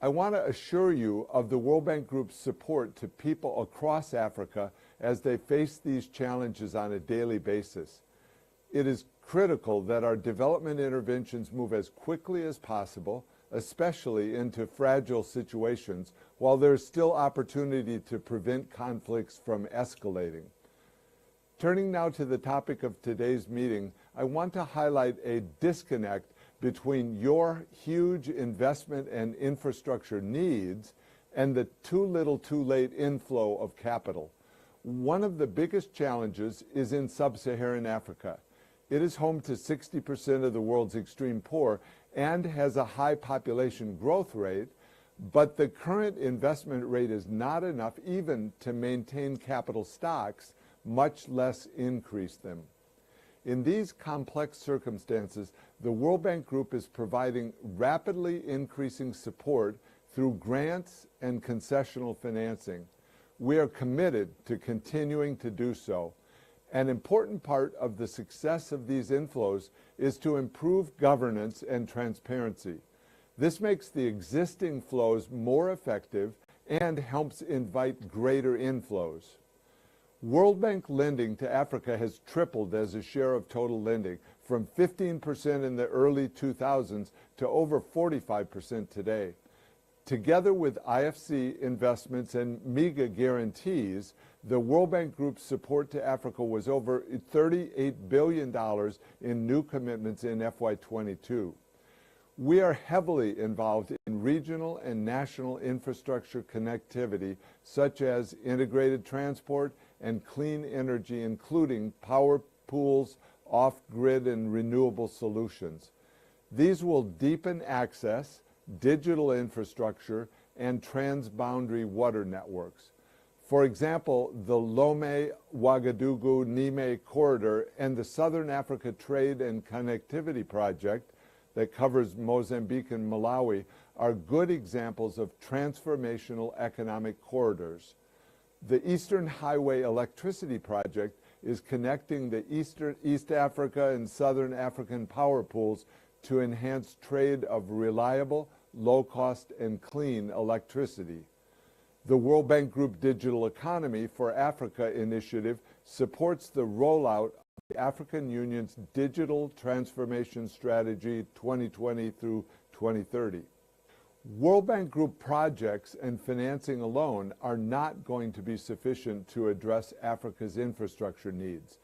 I want to assure you of the World Bank Group's support to people across Africa as they face these challenges on a daily basis. It is critical that our development interventions move as quickly as possible, especially into fragile situations, while there is still opportunity to prevent conflicts from escalating. Turning now to the topic of today's meeting, I want to highlight a disconnect between your huge investment and infrastructure needs and the too little too late inflow of capital. One of the biggest challenges is in sub-Saharan Africa. It is home to 60% of the world's extreme poor and has a high population growth rate, but the current investment rate is not enough even to maintain capital stocks, much less increase them. In these complex circumstances, the World Bank Group is providing rapidly increasing support through grants and concessional financing. We are committed to continuing to do so. An important part of the success of these inflows is to improve governance and transparency. This makes the existing flows more effective and helps invite greater inflows. World Bank lending to Africa has tripled as a share of total lending, from 15% in the early 2000s to over 45% today. Together with IFC investments and MIGA guarantees, the World Bank Group's support to Africa was over $38 billion in new commitments in FY22. We are heavily involved in regional and national infrastructure connectivity, such as integrated transport and clean energy, including power pools, off-grid and renewable solutions. These will deepen access, digital infrastructure, and transboundary water networks. For example, the Lome-Ouagadougou-Niamey corridor and the Southern Africa Trade and Connectivity Project that covers Mozambique and Malawi are good examples of transformational economic corridors. The Eastern Highway Electricity Project is connecting the East Africa and Southern African power pools to enhance trade of reliable, low-cost, and clean electricity. The World Bank Group Digital Economy for Africa initiative supports the rollout of the African Union's Digital Transformation Strategy 2020 through 2030. World Bank Group projects and financing alone are not going to be sufficient to address Africa's infrastructure needs.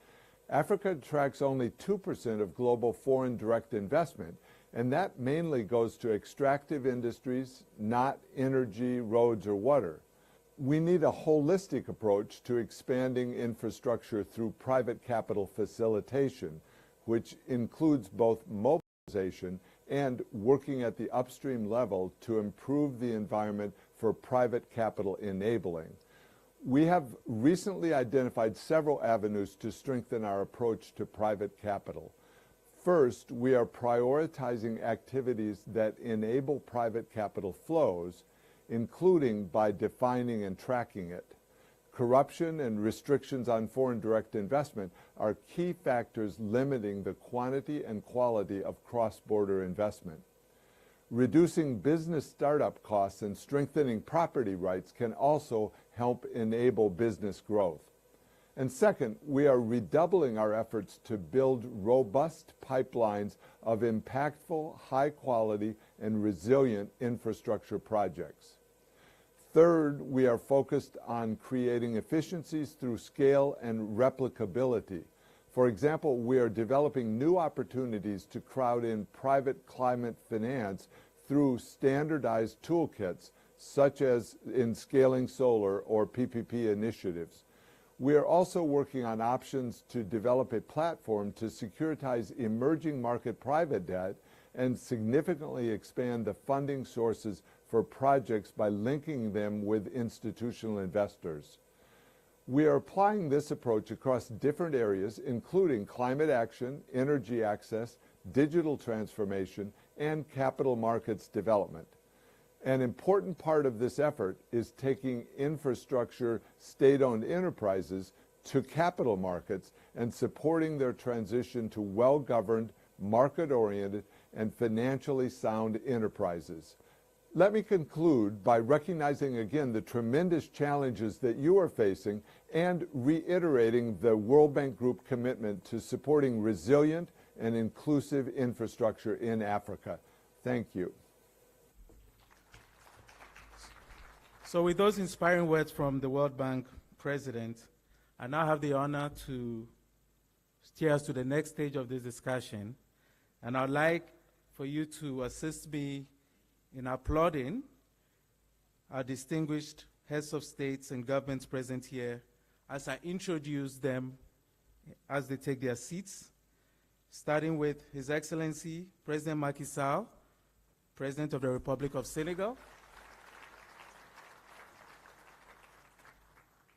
Africa attracts only 2% of global foreign direct investment, and that mainly goes to extractive industries, not energy, roads, or water. We need a holistic approach to expanding infrastructure through private capital facilitation, which includes both mobilization and working at the upstream level to improve the environment for private capital enabling. We have recently identified several avenues to strengthen our approach to private capital. First, we are prioritizing activities that enable private capital flows, including by defining and tracking it. Corruption and restrictions on foreign direct investment are key factors limiting the quantity and quality of cross-border investment. Reducing business startup costs and strengthening property rights can also help enable business growth. And second, we are redoubling our efforts to build robust pipelines of impactful, high-quality, and resilient infrastructure projects. Third, we are focused on creating efficiencies through scale and replicability. For example, we are developing new opportunities to crowd in private climate finance through standardized toolkits, such as in scaling solar or PPP initiatives. We are also working on options to develop a platform to securitize emerging market private debt and significantly expand the funding sources for projects by linking them with institutional investors. We are applying this approach across different areas, including climate action, energy access, digital transformation, and capital markets development. An important part of this effort is taking infrastructure state-owned enterprises to capital markets and supporting their transition to well-governed, market-oriented, and financially sound enterprises. Let me conclude by recognizing again the tremendous challenges that you are facing and reiterating the World Bank Group commitment to supporting resilient and inclusive infrastructure in Africa. Thank you. So with those inspiring words from the World Bank President, I now have the honor to steer us to the next stage of this discussion. And I'd like for you to assist me in applauding our distinguished heads of states and governments present here as I introduce them as they take their seats, starting with His Excellency President Macky Sall, President of the Republic of Senegal,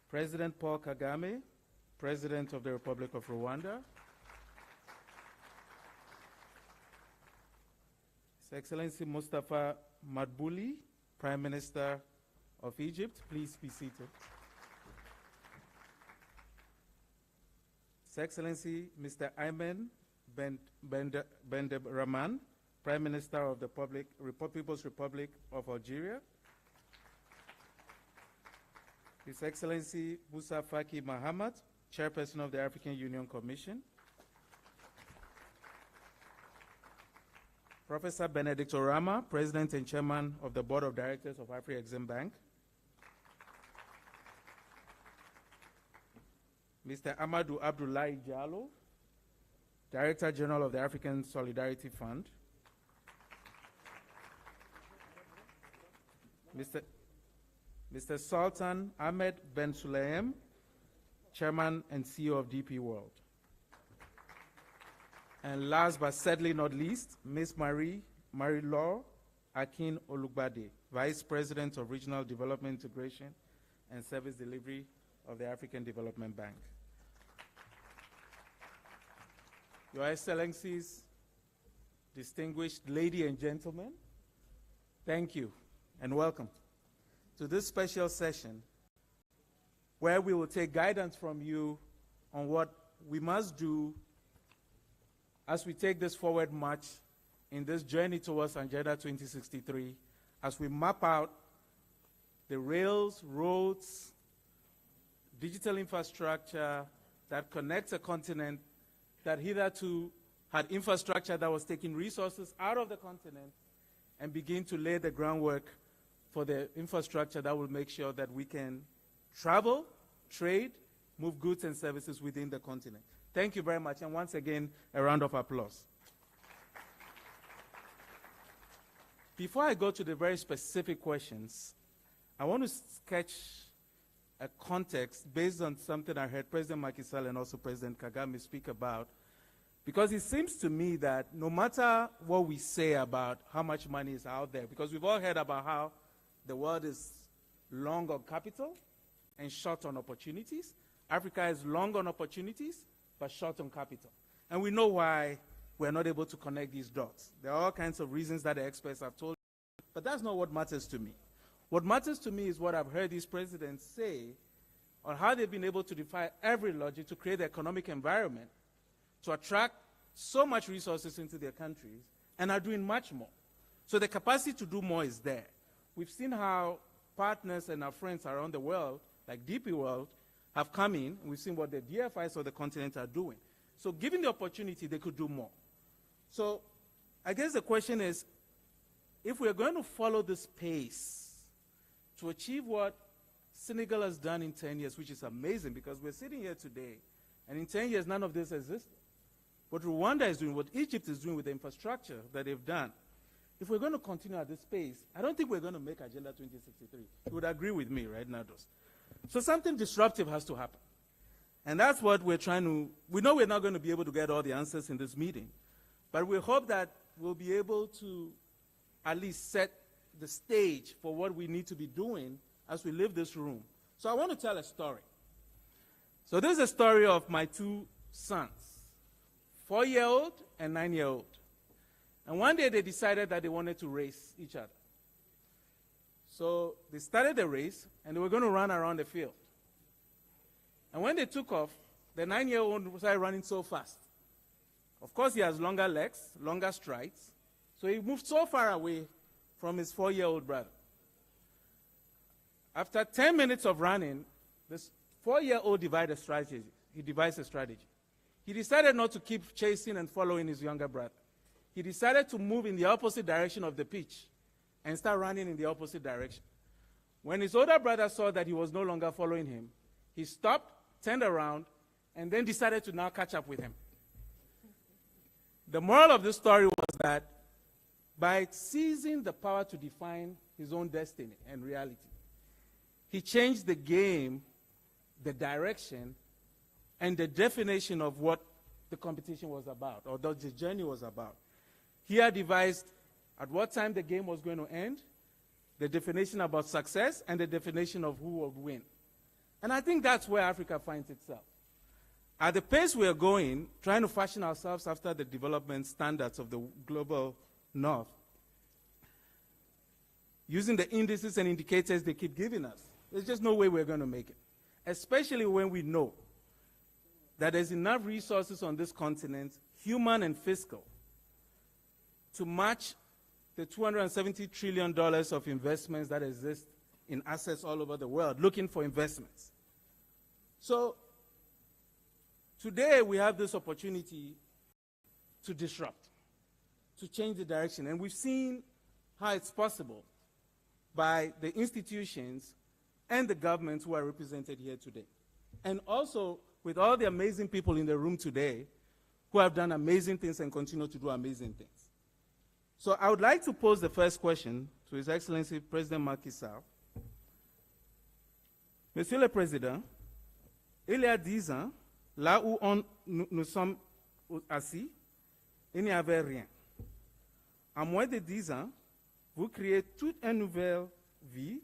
President Paul Kagame, President of the Republic of Rwanda, His Excellency Mustafa Madbouli, Prime Minister of Egypt. Please be seated. His Excellency Mr. Ayman Rahman, Prime Minister of the People's Republic of Algeria. His Excellency Moussa Faki Mahamat, Chairperson of the African Union Commission. Professor Benedict Orama, President and Chairman of the Board of Directors of Afrexim Bank. Mr. Amadou Abdoulaye Diallo, Director General of the African Solidarity Fund. Mr. Sultan Ahmed Ben Sulayem, Chairman and CEO of DP World. And last but certainly not least, Ms. Marie-Laure Akin Olugbade, Vice President of Regional Development Integration and Service Delivery of the African Development Bank. Your Excellencies, distinguished ladies and gentlemen, thank you and welcome to this special session where we will take guidance from you on what we must do as we take this forward march in this journey towards Agenda 2063, as we map out the rails, roads, digital infrastructure that connects a continent that hitherto had infrastructure that was taking resources out of the continent, and begin to lay the groundwork for the infrastructure that will make sure that we can travel, trade, move goods and services within the continent. Thank you very much, and once again, a round of applause. Before I go to the very specific questions, I want to sketch a context based on something I heard President Macky Sall and also President Kagame speak about, because it seems to me that no matter what we say about how much money is out there, because we've all heard about how the world is long on capital and short on opportunities. Africa is long on opportunities, but short on capital. And we know why we're not able to connect these dots. There are all kinds of reasons that the experts have told me, but that's not what matters to me. What matters to me is what I've heard these presidents say on how they've been able to defy every logic to create the economic environment to attract so much resources into their countries, and are doing much more. So the capacity to do more is there. We've seen how partners and our friends around the world, like DP World, have come in, and we've seen what the DFIs of the continent are doing. So given the opportunity, they could do more. So I guess the question is, if we're going to follow this pace to achieve what Senegal has done in 10 years, which is amazing, because we're sitting here today, and in 10 years, none of this existed. What Rwanda is doing, what Egypt is doing with the infrastructure that they've done, if we're going to continue at this pace, I don't think we're going to make Agenda 2063. You would agree with me, right, Nados? So something disruptive has to happen. And that's what we're trying to, we know we're not going to be able to get all the answers in this meeting, but we hope that we'll be able to at least set the stage for what we need to be doing as we leave this room. So I want to tell a story. So this is a story of my two sons, 4-year-old and 9-year-old. And one day they decided that they wanted to race each other. So they started the race, and they were going to run around the field. And when they took off, the 9-year-old started running so fast. Of course, he has longer legs, longer strides, so he moved so far away from his 4-year-old brother. After 10 minutes of running, this 4-year-old devised a strategy. He decided not to keep chasing and following his younger brother. He decided to move in the opposite direction of the pitch and start running in the opposite direction. When his older brother saw that he was no longer following him, he stopped, turned around, and then decided to now catch up with him. The moral of this story was that by seizing the power to define his own destiny and reality, he changed the game, the direction, and the definition of what the competition was about, or the journey was about. He had devised at what time the game was going to end, the definition about success, and the definition of who would win. And I think that's where Africa finds itself. At the pace we are going, trying to fashion ourselves after the development standards of the global north, using the indices and indicators they keep giving us, there's just no way we're going to make it, especially when we know that there's enough resources on this continent, human and fiscal, to match the $270 trillion of investments that exist in assets all over the world, looking for investments. So today we have this opportunity to disrupt, to change the direction. And we've seen how it's possible by the institutions and the governments who are represented here today. And also with all the amazing people in the room today who have done amazing things and continue to do amazing things. So I would like to pose the first question to His Excellency President Macky Sall. Monsieur le Président, il y a 10 ans, là où nous sommes assis, il n'y avait rien. En moins de 10 ans, vous créez toute une nouvelle vie,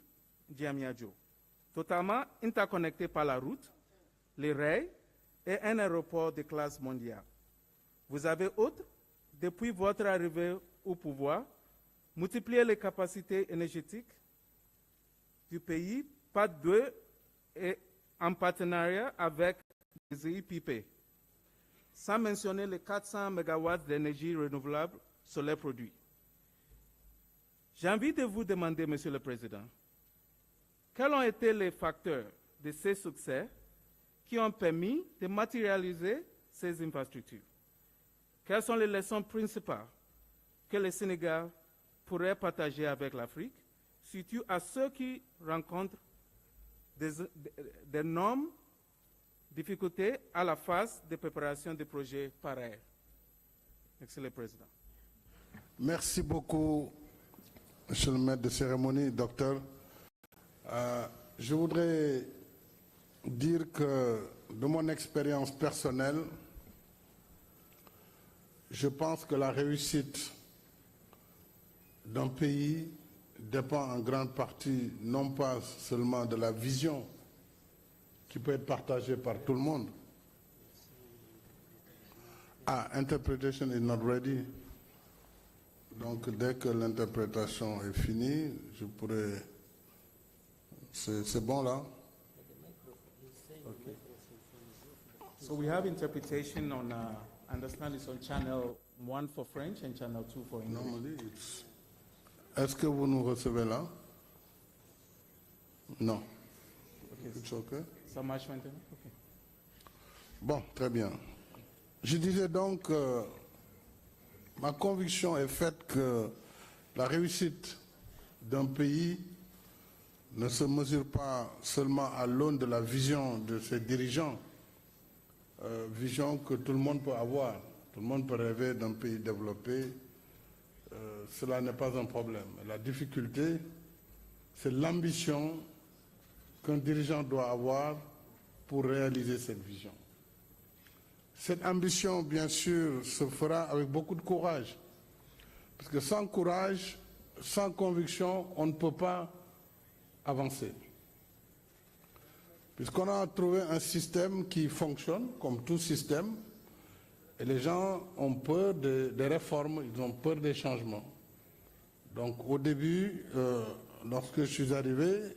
Diamniadio, totalement interconnectée par la route, les rails et un aéroport de classe mondiale. Vous avez, depuis votre arrivée au pouvoir, multiplier les capacités énergétiques du pays par 2 et en partenariat avec les IPP, sans mentionner les 400 MW d'énergie renouvelable solaire produits. J'ai envie de vous demander, Monsieur le Président, quels ont été les facteurs de ces succès qui ont permis de matérialiser ces infrastructures? Quelles sont les leçons principales que le Sénégal pourrait partager avec l'Afrique, surtout à ceux qui rencontrent d'énormes difficultés à la phase de préparation de projets pareils? Monsieur le Président. Merci beaucoup, Monsieur le maître de cérémonie, docteur. Je voudrais dire que de mon expérience personnelle, je pense que la réussite d'un pays dépend en grande partie non pas seulement de la vision qui peut être partagée par tout le monde. Interpretation is not ready. Donc dès que l'interprétation est finie, je pourrais... C'est bon là? Okay. So we have interpretation on, understand it's on channel 1 for French and channel 2 for English. Normally it's... Est-ce que vous nous recevez là? Non. Okay. It's okay. Ça marche maintenant? Okay. Bon, très bien. Je disais donc ma conviction est faite que la réussite d'un pays ne se mesure pas seulement à l'aune de la vision de ses dirigeants, vision que tout le monde peut avoir. Tout le monde peut rêver d'un pays développé. Cela n'est pas un problème. La difficulté, c'est l'ambition qu'un dirigeant doit avoir pour réaliser cette vision. Cette ambition, bien sûr, se fera avec beaucoup de courage. Parce que sans courage, sans conviction, on ne peut pas avancer. Puisqu'on a trouvé un système qui fonctionne, comme tout système, et les gens ont peur des réformes, ils ont peur des changements. Donc au début, lorsque je suis arrivé,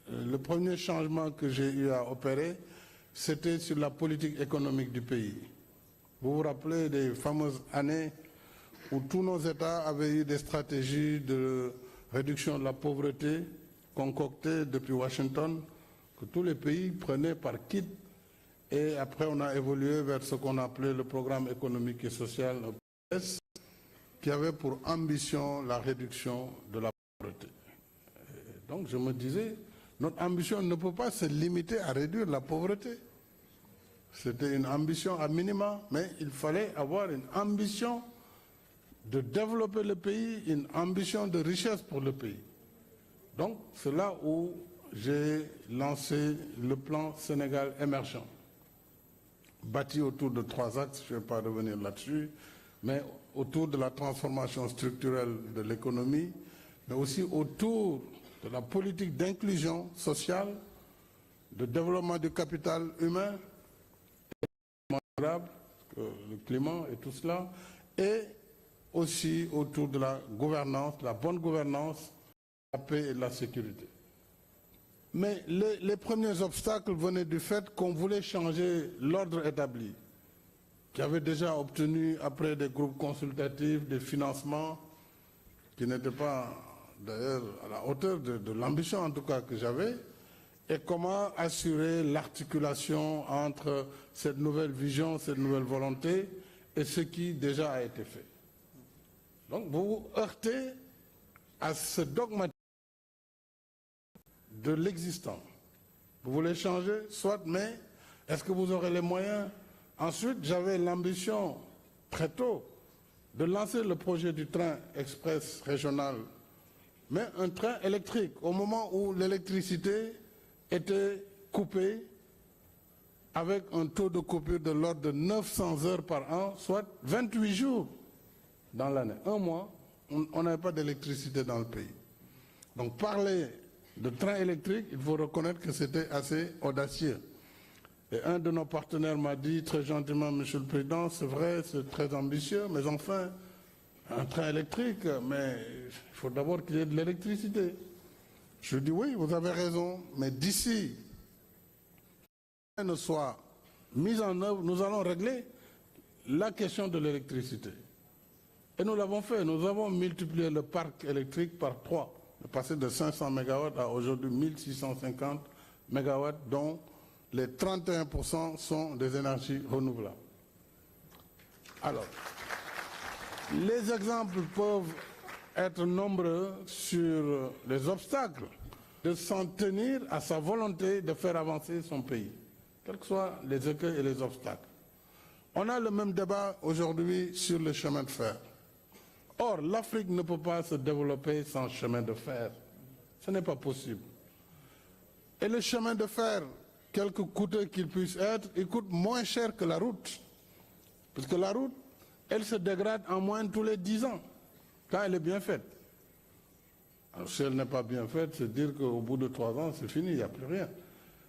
le premier changement que j'ai eu à opérer, c'était sur la politique économique du pays. Vous vous rappelez des fameuses années où tous nos États avaient eu des stratégies de réduction de la pauvreté concoctées depuis Washington, que tous les pays prenaient par kit, et après on a évolué vers ce qu'on appelait le programme économique et social, qui avait pour ambition la réduction de la pauvreté. Et donc je me disais, notre ambition ne peut pas se limiter à réduire la pauvreté. C'était une ambition à minima, mais il fallait avoir une ambition de développer le pays, une ambition de richesse pour le pays. Donc c'est là où j'ai lancé le plan Sénégal émergent, bâti autour de 3 axes, je ne vais pas revenir là-dessus, mais autour de la transformation structurelle de l'économie, mais aussi autour de la politique d'inclusion sociale, de développement du capital humain, le climat et tout cela, et aussi autour de la gouvernance, la bonne gouvernance, la paix et la sécurité. Mais les premiers obstacles venaient du fait qu'on voulait changer l'ordre établi, qui avait déjà obtenu, après des groupes consultatifs, des financements qui n'étaient pas d'ailleurs à la hauteur de l'ambition en tout cas que j'avais, et comment assurer l'articulation entre cette nouvelle vision, cette nouvelle volonté et ce qui déjà a été fait. Donc vous vous heurtez à ce dogmatisme de l'existant. Vous voulez changer, soit, mais est-ce que vous aurez les moyens? Ensuite, j'avais l'ambition, très tôt, de lancer le projet du train express régional, mais un train électrique, au moment où l'électricité était coupée, avec un taux de coupure de l'ordre de 900 heures par an, soit 28 jours dans l'année. Un mois, on n'avait pas d'électricité dans le pays. Donc parler de train électrique, il faut reconnaître que c'était assez audacieux. Et un de nos partenaires m'a dit très gentiment, Monsieur le Président, c'est vrai, c'est très ambitieux, mais enfin, un train électrique, mais il faut d'abord qu'il y ait de l'électricité. Je dis oui, vous avez raison, mais d'ici ne soit mise en œuvre, nous allons régler la question de l'électricité. Et nous l'avons fait, nous avons multiplié le parc électrique par 3, passé de 500 MW à aujourd'hui 1650 MW, dont les 31% sont des énergies renouvelables. Alors, les exemples peuvent être nombreux sur les obstacles de s'en tenir à sa volonté de faire avancer son pays, quels que soient les écueils et les obstacles. On a le même débat aujourd'hui sur le chemin de fer. Or, l'Afrique ne peut pas se développer sans chemin de fer. Ce n'est pas possible. Et le chemin de fer, quelque coûteux qu'il puisse être, il coûte moins cher que la route. Parce que la route, elle se dégrade en moyenne tous les 10 ans, quand elle est bien faite. Alors, si elle n'est pas bien faite, c'est dire qu'au bout de 3 ans, c'est fini, il n'y a plus rien.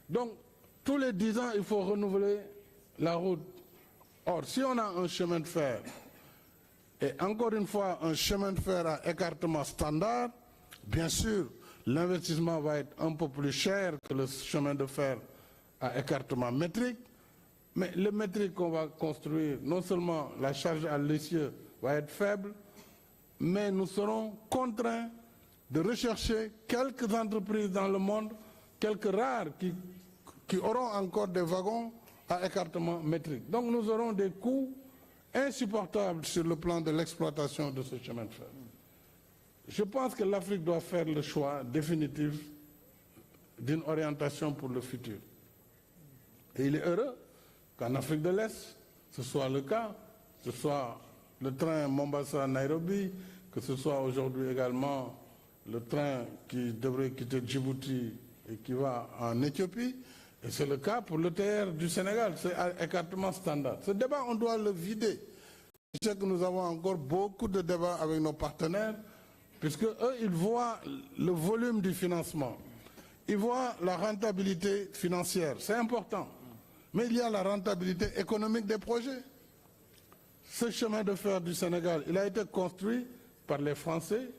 Donc, tous les 10 ans, il faut renouveler la route. Or, si on a un chemin de fer, et encore une fois, un chemin de fer à écartement standard, bien sûr, l'investissement va être un peu plus cher que le chemin de fer à écartement métrique, mais le métrique qu'on va construire, non seulement la charge à l'essieu va être faible, mais nous serons contraints de rechercher quelques entreprises dans le monde, quelques rares qui auront encore des wagons à écartement métrique. Donc nous aurons des coûts insupportables sur le plan de l'exploitation de ce chemin de fer. Je pense que l'Afrique doit faire le choix définitif d'une orientation pour le futur. Et il est heureux qu'en Afrique de l'Est, ce soit le cas, que ce soit le train Mombasa-Nairobi, que ce soit aujourd'hui également le train qui devrait quitter Djibouti et qui va en Éthiopie, et c'est le cas pour l'ETR du Sénégal, c'est écartement standard. Ce débat, on doit le vider. Je sais que nous avons encore beaucoup de débats avec nos partenaires, puisque eux, ils voient le volume du financement, ils voient la rentabilité financière, c'est important. Mais il y a la rentabilité économique des projets. Ce chemin de fer du Sénégal, il a été construit par les Français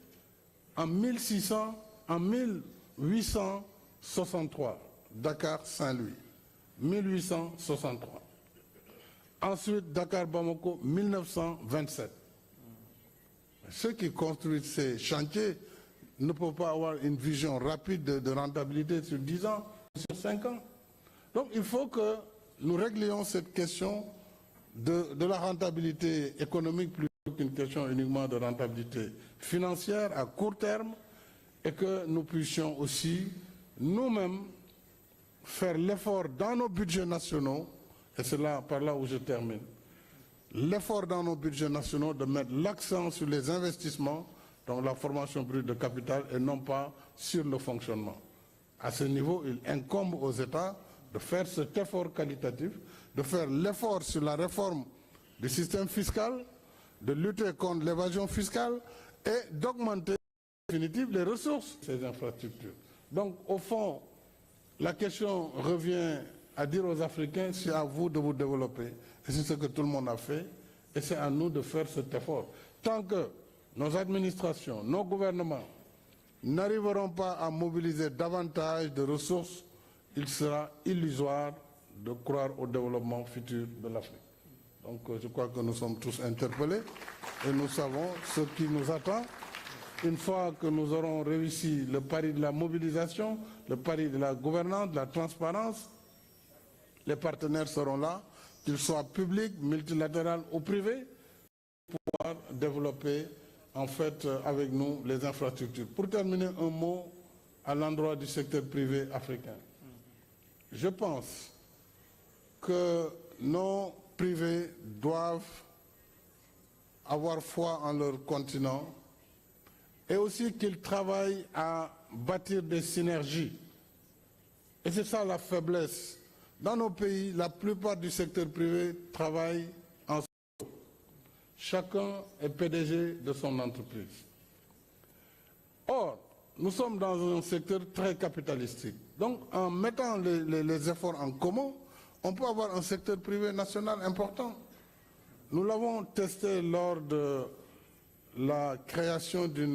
en 1863, Dakar-Saint-Louis, 1863. Ensuite, Dakar-Bamako, 1927. Ceux qui construisent ces chantiers ne peuvent pas avoir une vision rapide de rentabilité sur 10 ans, sur 5 ans. Donc il faut que nous réglions cette question de la rentabilité économique plutôt qu'une question uniquement de rentabilité financière à court terme, et que nous puissions aussi nous-mêmes faire l'effort dans nos budgets nationaux, et c'est là, par là où je termine, l'effort dans nos budgets nationaux de mettre l'accent sur les investissements, donc la formation brute de capital, et non pas sur le fonctionnement. À ce niveau, il incombe aux États de faire cet effort qualitatif, de faire l'effort sur la réforme du système fiscal, de lutter contre l'évasion fiscale et d'augmenter en définitive les ressources de ces infrastructures. Donc, au fond, la question revient à dire aux Africains, c'est à vous de vous développer. Et c'est ce que tout le monde a fait, et c'est à nous de faire cet effort. Tant que nos administrations, nos gouvernements n'arriveront pas à mobiliser davantage de ressources, il sera illusoire de croire au développement futur de l'Afrique. Donc je crois que nous sommes tous interpellés et nous savons ce qui nous attend. Une fois que nous aurons réussi le pari de la mobilisation, le pari de la gouvernance, de la transparence, les partenaires seront là, qu'ils soient publics, multilatéraux ou privés, pour pouvoir développer en fait avec nous les infrastructures. Pour terminer, un mot à l'endroit du secteur privé africain. Je pense que nos privés doivent avoir foi en leur continent et aussi qu'ils travaillent à bâtir des synergies. Et c'est ça la faiblesse. Dans nos pays, la plupart du secteur privé travaille en solo. Chacun est PDG de son entreprise. Or, nous sommes dans un secteur très capitalistique. Donc, en mettant les efforts en commun, on peut avoir un secteur privé national important. Nous l'avons testé lors de la création d'une